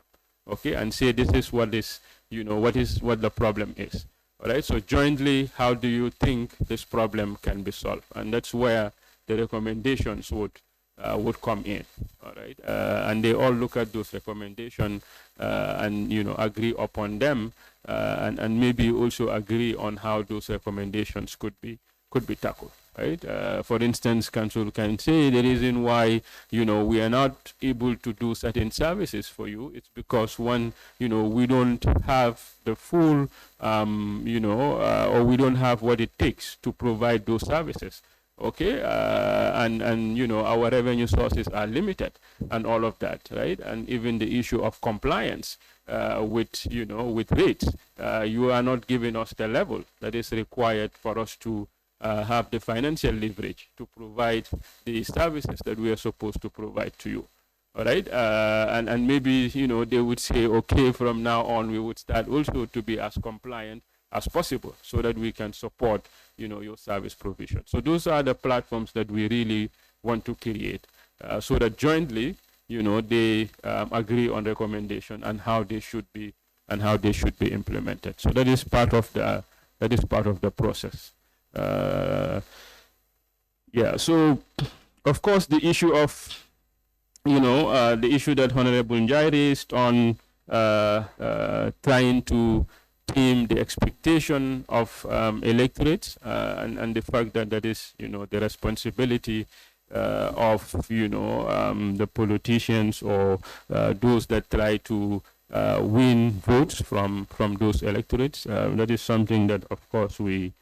okay, and say this is what is, you know, what the problem is. All right, so jointly, how do you think this problem can be solved? And that's where the recommendations would come in. All right, and they all look at those recommendations and, you know, agree upon them, and maybe also agree on how those recommendations could be tackled. Right? For instance, council can say the reason why, you know, we are not able to do certain services for you, it's because, one, you know, we don't have the full, you know, or we don't have what it takes to provide those services. Okay, and you know, our revenue sources are limited and all of that, right? And even the issue of compliance with, you know, with rates, you are not giving us the level that is required for us to have the financial leverage to provide the services that we are supposed to provide to you. All right, and maybe they would say, okay, from now on we would start also to be as compliant as possible, so that we can support your service provision. So those are the platforms that we really want to create, so that jointly they agree on recommendation and how they should be implemented. So that is part of the process. Yeah. So of course the issue of the issue that Honorable Njai raised on trying to tame the expectation of electorates, and the fact that that is the responsibility of the politicians or those that try to win votes from those electorates. That is something that of course we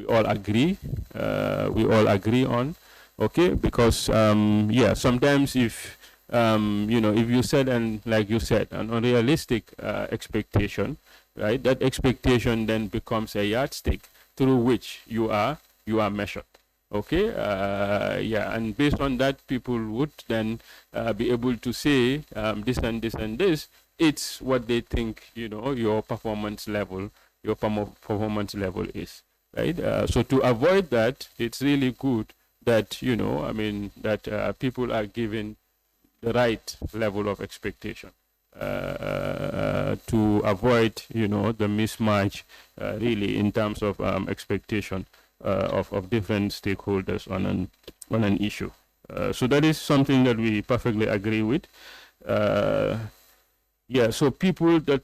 all agree on. Okay, because yeah, sometimes if if you set, and like you said, an unrealistic expectation, right, that expectation then becomes a yardstick through which you are measured. Okay, yeah, and based on that, people would then be able to say this and this and this. It's what they think your performance level is, right? So to avoid that, it's really good that that people are given the right level of expectation to avoid the mismatch really in terms of expectation of different stakeholders on an issue. So that is something that we perfectly agree with. Yeah, so people that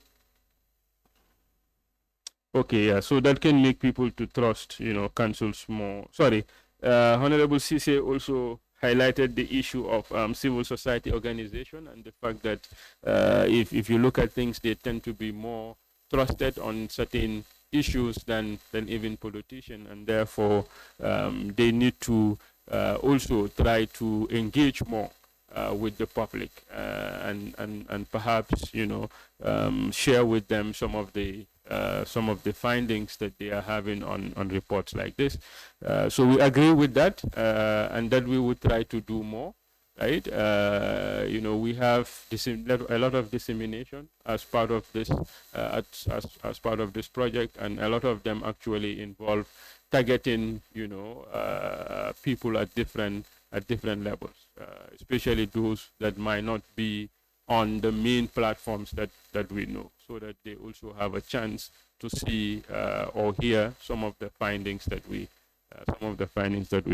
so that can make people to trust councils more. Sorry, Honorable Cisse also highlighted the issue of civil society organization and the fact that if you look at things, they tend to be more trusted on certain issues than even politicians, and therefore they need to also try to engage more with the public and perhaps share with them some of the findings that they are having on reports like this. So we agree with that, and that we would try to do more, right? We have a lot of dissemination as part of this as part of this project, and a lot of them actually involve targeting people at different levels, especially those that might not be on the main platforms that we know, so that they also have a chance to see or hear some of the findings that we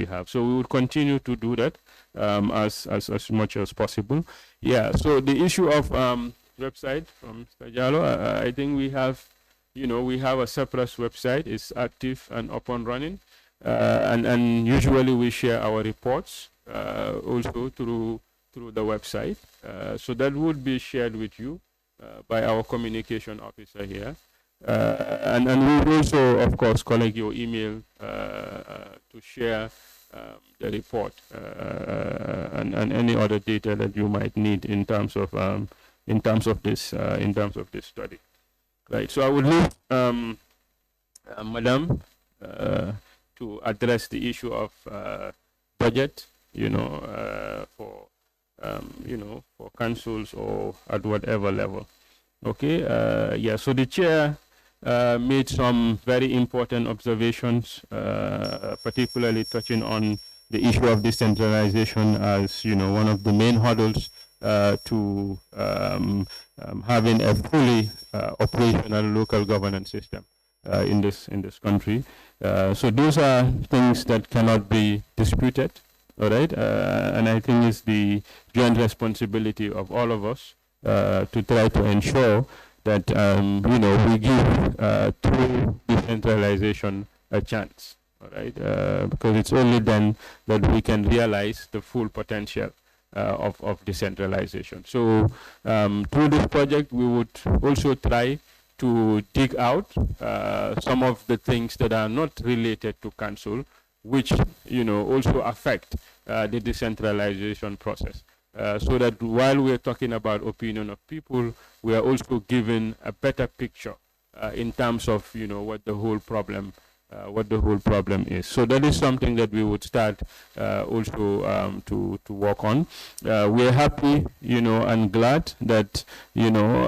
have. So we will continue to do that as much as possible. Yeah. So the issue of website from Mr. Jallo, I think we have a separate website. It's active and up and running, and usually we share our reports also through the website. So that would be shared with you by our communication officer here. And we will also, of course, collect your email to share the report and any other data that you might need in terms of this study. Right. So I would leave Madam to address the issue of budget, for councils or at whatever level. Okay. Yeah. So the chair made some very important observations, particularly touching on the issue of decentralization as one of the main hurdles to having a fully operational local governance system in this country. So those are things that cannot be disputed. All right, and I think it's the joint responsibility of all of us to try to ensure that we give true decentralization a chance. All right, because it's only then that we can realize the full potential of decentralization. So through this project, we would also try to dig out some of the things that are not related to council, which also affect the decentralization process, so that while we're talking about opinion of people, we are also given a better picture in terms of what the whole problem what the whole problem is. So that is something that we would start also to work on. We are happy, and glad that, that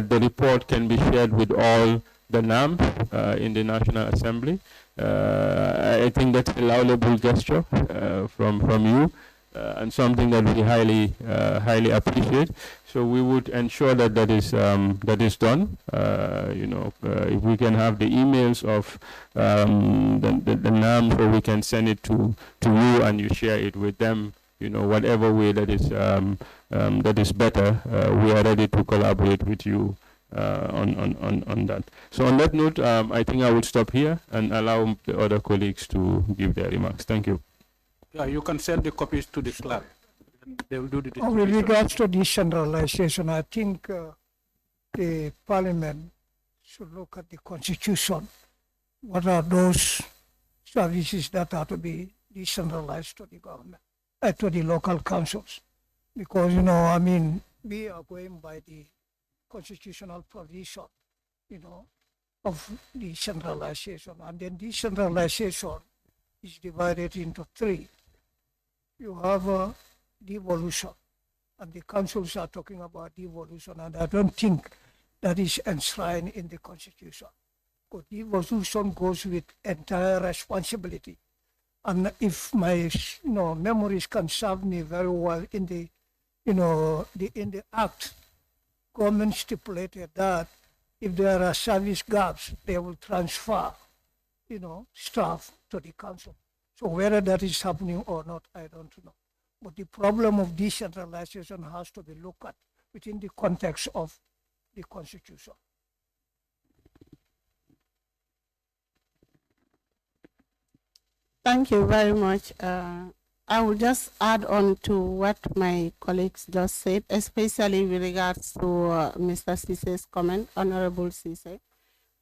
the report can be shared with all the NAMs in the National Assembly. I think that's a laudable gesture from you. And something that we highly appreciate. So we would ensure that that is done. If we can have the emails of the NAM, so we can send it to you and you share it with them. Whatever way that is better. We are ready to collaborate with you on that. So on that note, I think I will stop here and allow the other colleagues to give their remarks. Thank you. Yeah, you can send the copies to the clerk. They will do the With distribution. regards to decentralization, I think the parliament should look at the constitution. What are those services that are to be decentralized to the government, to the local councils? Because, we are going by the constitutional provision, of decentralization. And then decentralization is divided into three. You have devolution, and the councils are talking about devolution, and I don't think that is enshrined in the constitution. Because devolution goes with entire responsibility. And if my memories can serve me very well, in the in the act, government stipulated that if there are service gaps, they will transfer staff to the council. So whether that is happening or not, I don't know. But the problem of decentralization has to be looked at within the context of the constitution. Thank you very much. I will just add on to what my colleagues just said, especially with regards to Mr. Sisse's comment, Honorable Sisse,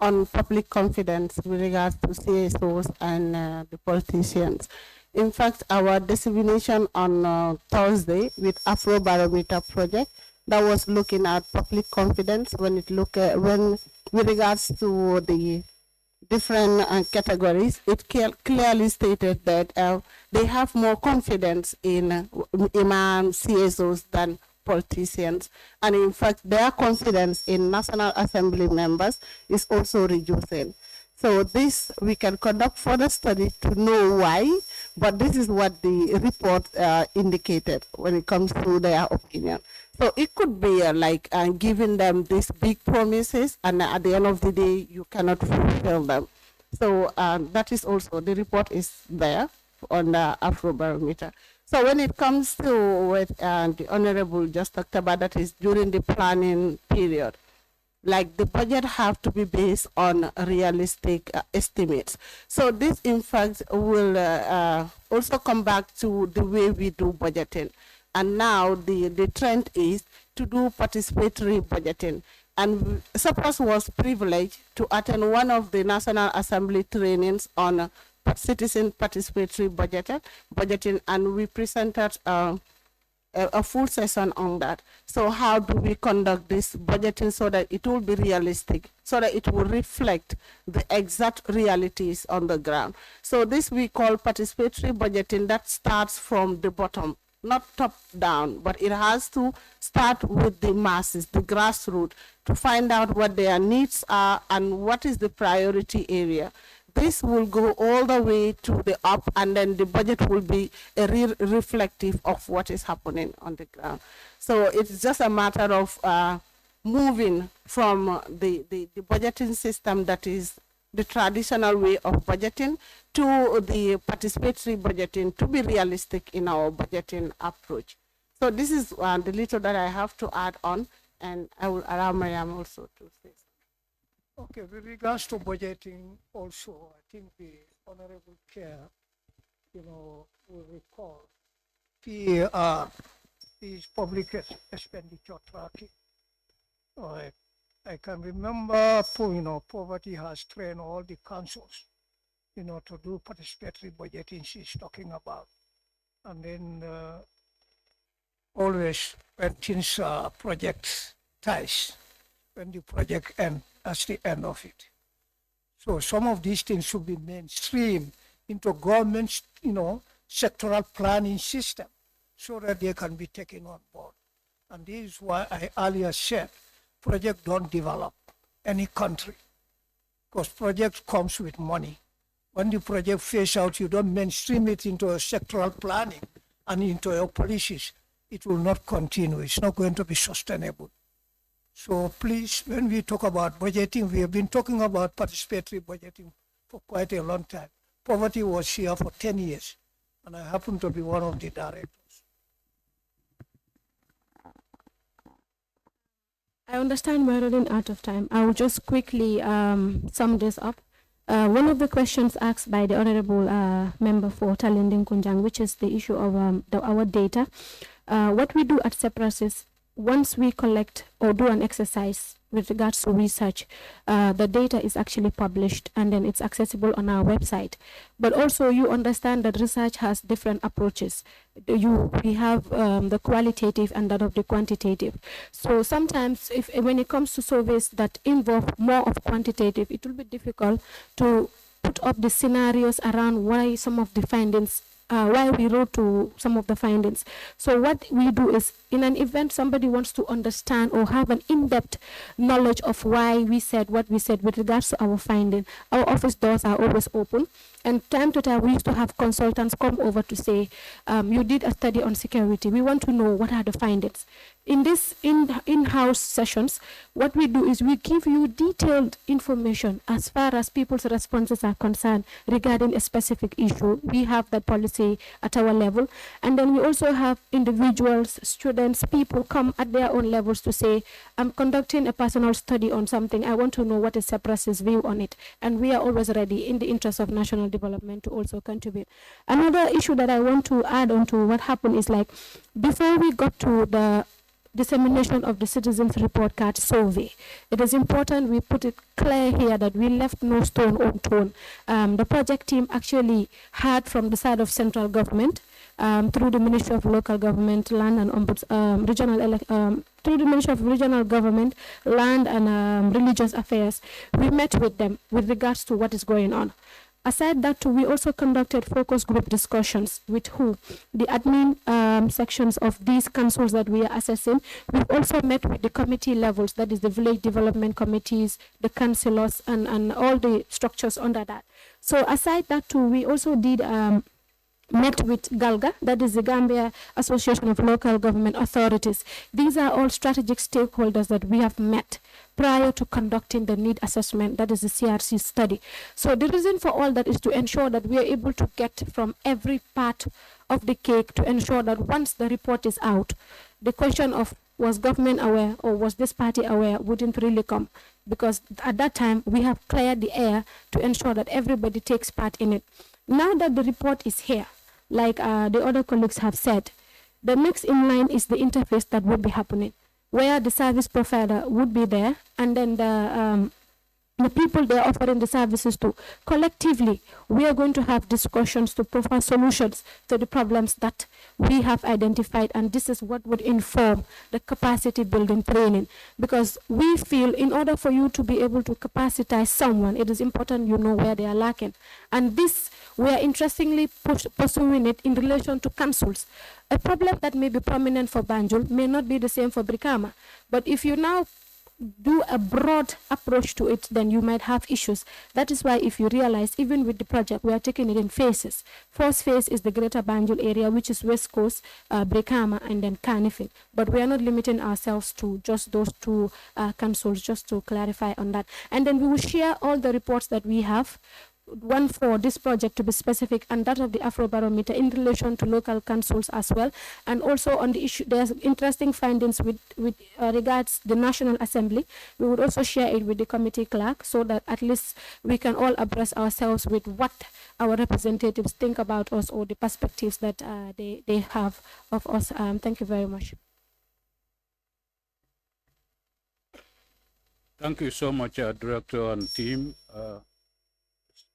on public confidence with regards to CSOs and the politicians. In fact, our dissemination on Thursday with Afrobarometer project that was looking at public confidence with regards to the different categories, it clearly stated that they have more confidence in imam CSOs than politicians, and in fact their confidence in National Assembly members is also reducing. So this, we can conduct further study to know why, but this is what the report indicated when it comes to their opinion. So it could be like giving them these big promises, and at the end of the day, you cannot fulfill them. So that is also, the report is there on the Afrobarometer. So when it comes to what the Honorable just talked about, that is during the planning period, like the budget have to be based on realistic estimates. So this, in fact, will also come back to the way we do budgeting. And now the trend is to do participatory budgeting. And Surplus was privileged to attend one of the National Assembly trainings on citizen participatory budgeting, and we presented a full session on that. So how do we conduct this budgeting so that it will be realistic, so that it will reflect the exact realities on the ground? So this we call participatory budgeting, that starts from the bottom, not top down, but it has to start with the masses, the grassroots, to find out what their needs are and what is the priority area. This will go all the way to the up, and then the budget will be a real reflective of what is happening on the ground. So it's just a matter of moving from the budgeting system that is the traditional way of budgeting to the participatory budgeting, to be realistic in our budgeting approach. So this is the little that I have to add on, and I will allow Mariam also to say something. Okay, with regards to budgeting also, I think the Honorable Chair, will recall PAR is public expenditure tracking. I can remember, poverty has trained all the councils, to do participatory budgeting she's talking about. And then always when things project ties, when the project ends, that's the end of it. So some of these things should be mainstream into government's, sectoral planning system so that they can be taken on board. And this is why I earlier said projects don't develop any country because project comes with money. When the project phase out, you don't mainstream it into a sectoral planning and into your policies. It will not continue. It's not going to be sustainable. So please, when we talk about budgeting, we have been talking about participatory budgeting for quite a long time. Poverty was here for 10 years, and I happen to be one of the directors. I understand we're running out of time. I will just quickly sum this up. One of the questions asked by the honorable member for Talinding Kunjang, which is the issue of our data. What we do at CEPRAS is once we collect or do an exercise with regards to research, the data is actually published and then it's accessible on our website. But also you understand that research has different approaches. We have the qualitative and that of the quantitative. So sometimes when it comes to surveys that involve more of quantitative, it will be difficult to put up the scenarios around why some of the findings why we wrote to some of the findings. So what we do is, in an event somebody wants to understand or have an in-depth knowledge of why we said what we said with regards to our finding, our office doors are always open. And time to time, we used to have consultants come over to say, you did a study on security. We want to know what are the findings. In this in-house sessions, what we do is we give you detailed information as far as people's responses are concerned regarding a specific issue. We have that policy at our level. And then we also have individuals, students, people come at their own levels to say, I'm conducting a personal study on something. I want to know what is CEPRAS's view on it. And we are always ready in the interest of national development to also contribute. Another issue that I want to add on to what happened is like, before we got to the dissemination of the citizens report card survey, it is important we put it clear here that we left no stone unturned. The project team actually heard from the side of central government through the Ministry of Local Government, Land and through the Ministry of Regional Government, Land and Religious Affairs. We met with them with regards to what is going on. Aside that too, we also conducted focus group discussions with the admin sections of these councils that we are assessing. We've also met with the committee levels, that is the village development committees, the councillors, and all the structures under that. So aside that too, we also did met with GALGA, that is the Gambia Association of Local Government Authorities. These are all strategic stakeholders that we have met prior to conducting the need assessment, that is the CRC study. So the reason for all that is to ensure that we are able to get from every part of the cake to ensure that once the report is out, the question of was government aware or was this party aware wouldn't really come, because at that time we have cleared the air to ensure that everybody takes part in it. Now that the report is here, like the other colleagues have said, the next in line is the interface that would be happening, where the service provider would be there, and then the people they are offering the services to. Collectively, we are going to have discussions to provide solutions to the problems that we have identified, and this is what would inform the capacity building training. Because we feel in order for you to be able to capacitize someone, it is important you know where they are lacking. And this, we are interestingly pursuing it in relation to councils. A problem that may be prominent for Banjul may not be the same for Brikama. But if you now do a broad approach to it, then you might have issues. That is why if you realize, even with the project, we are taking it in phases. First phase is the greater Banjul area, which is West Coast, Brikama, and then Kanifing. But we are not limiting ourselves to just those two councils, just to clarify on that. And then we will share all the reports that we have, one for this project to be specific, and that of the Afrobarometer in relation to local councils as well. And also on the issue, there's interesting findings with regards the National Assembly. We would also share it with the committee clerk so that at least we can all abreast ourselves with what our representatives think about us or the perspectives that they have of us. Thank you very much. Thank you so much, Director and team.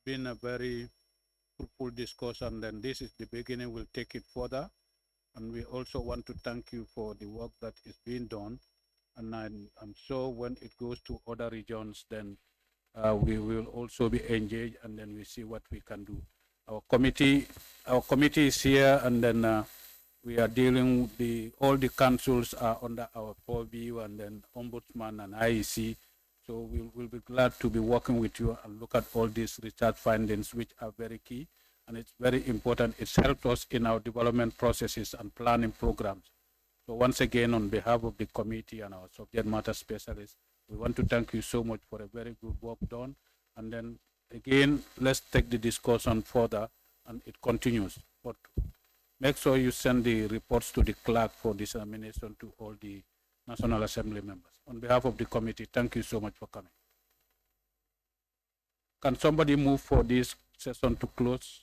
Been a very fruitful discussion, and this is the beginning. We'll take it further, and we also want to thank you for the work that is being done, and I'm sure when it goes to other regions, then we will also be engaged, and then we see what we can do. Our committee is here, and then we are dealing with all the councils are under our purview, and then Ombudsman and IEC. So we'll be glad to be working with you and look at all these research findings, which are very key, and it's very important. It's helped us in our development processes and planning programs. So once again, on behalf of the committee and our subject matter specialists, we want to thank you so much for a very good work done. And then again, let's take the discussion further, and it continues. But make sure you send the reports to the clerk for dissemination to all the National Assembly members. On behalf of the committee, thank you so much for coming. Can somebody move for this session to close?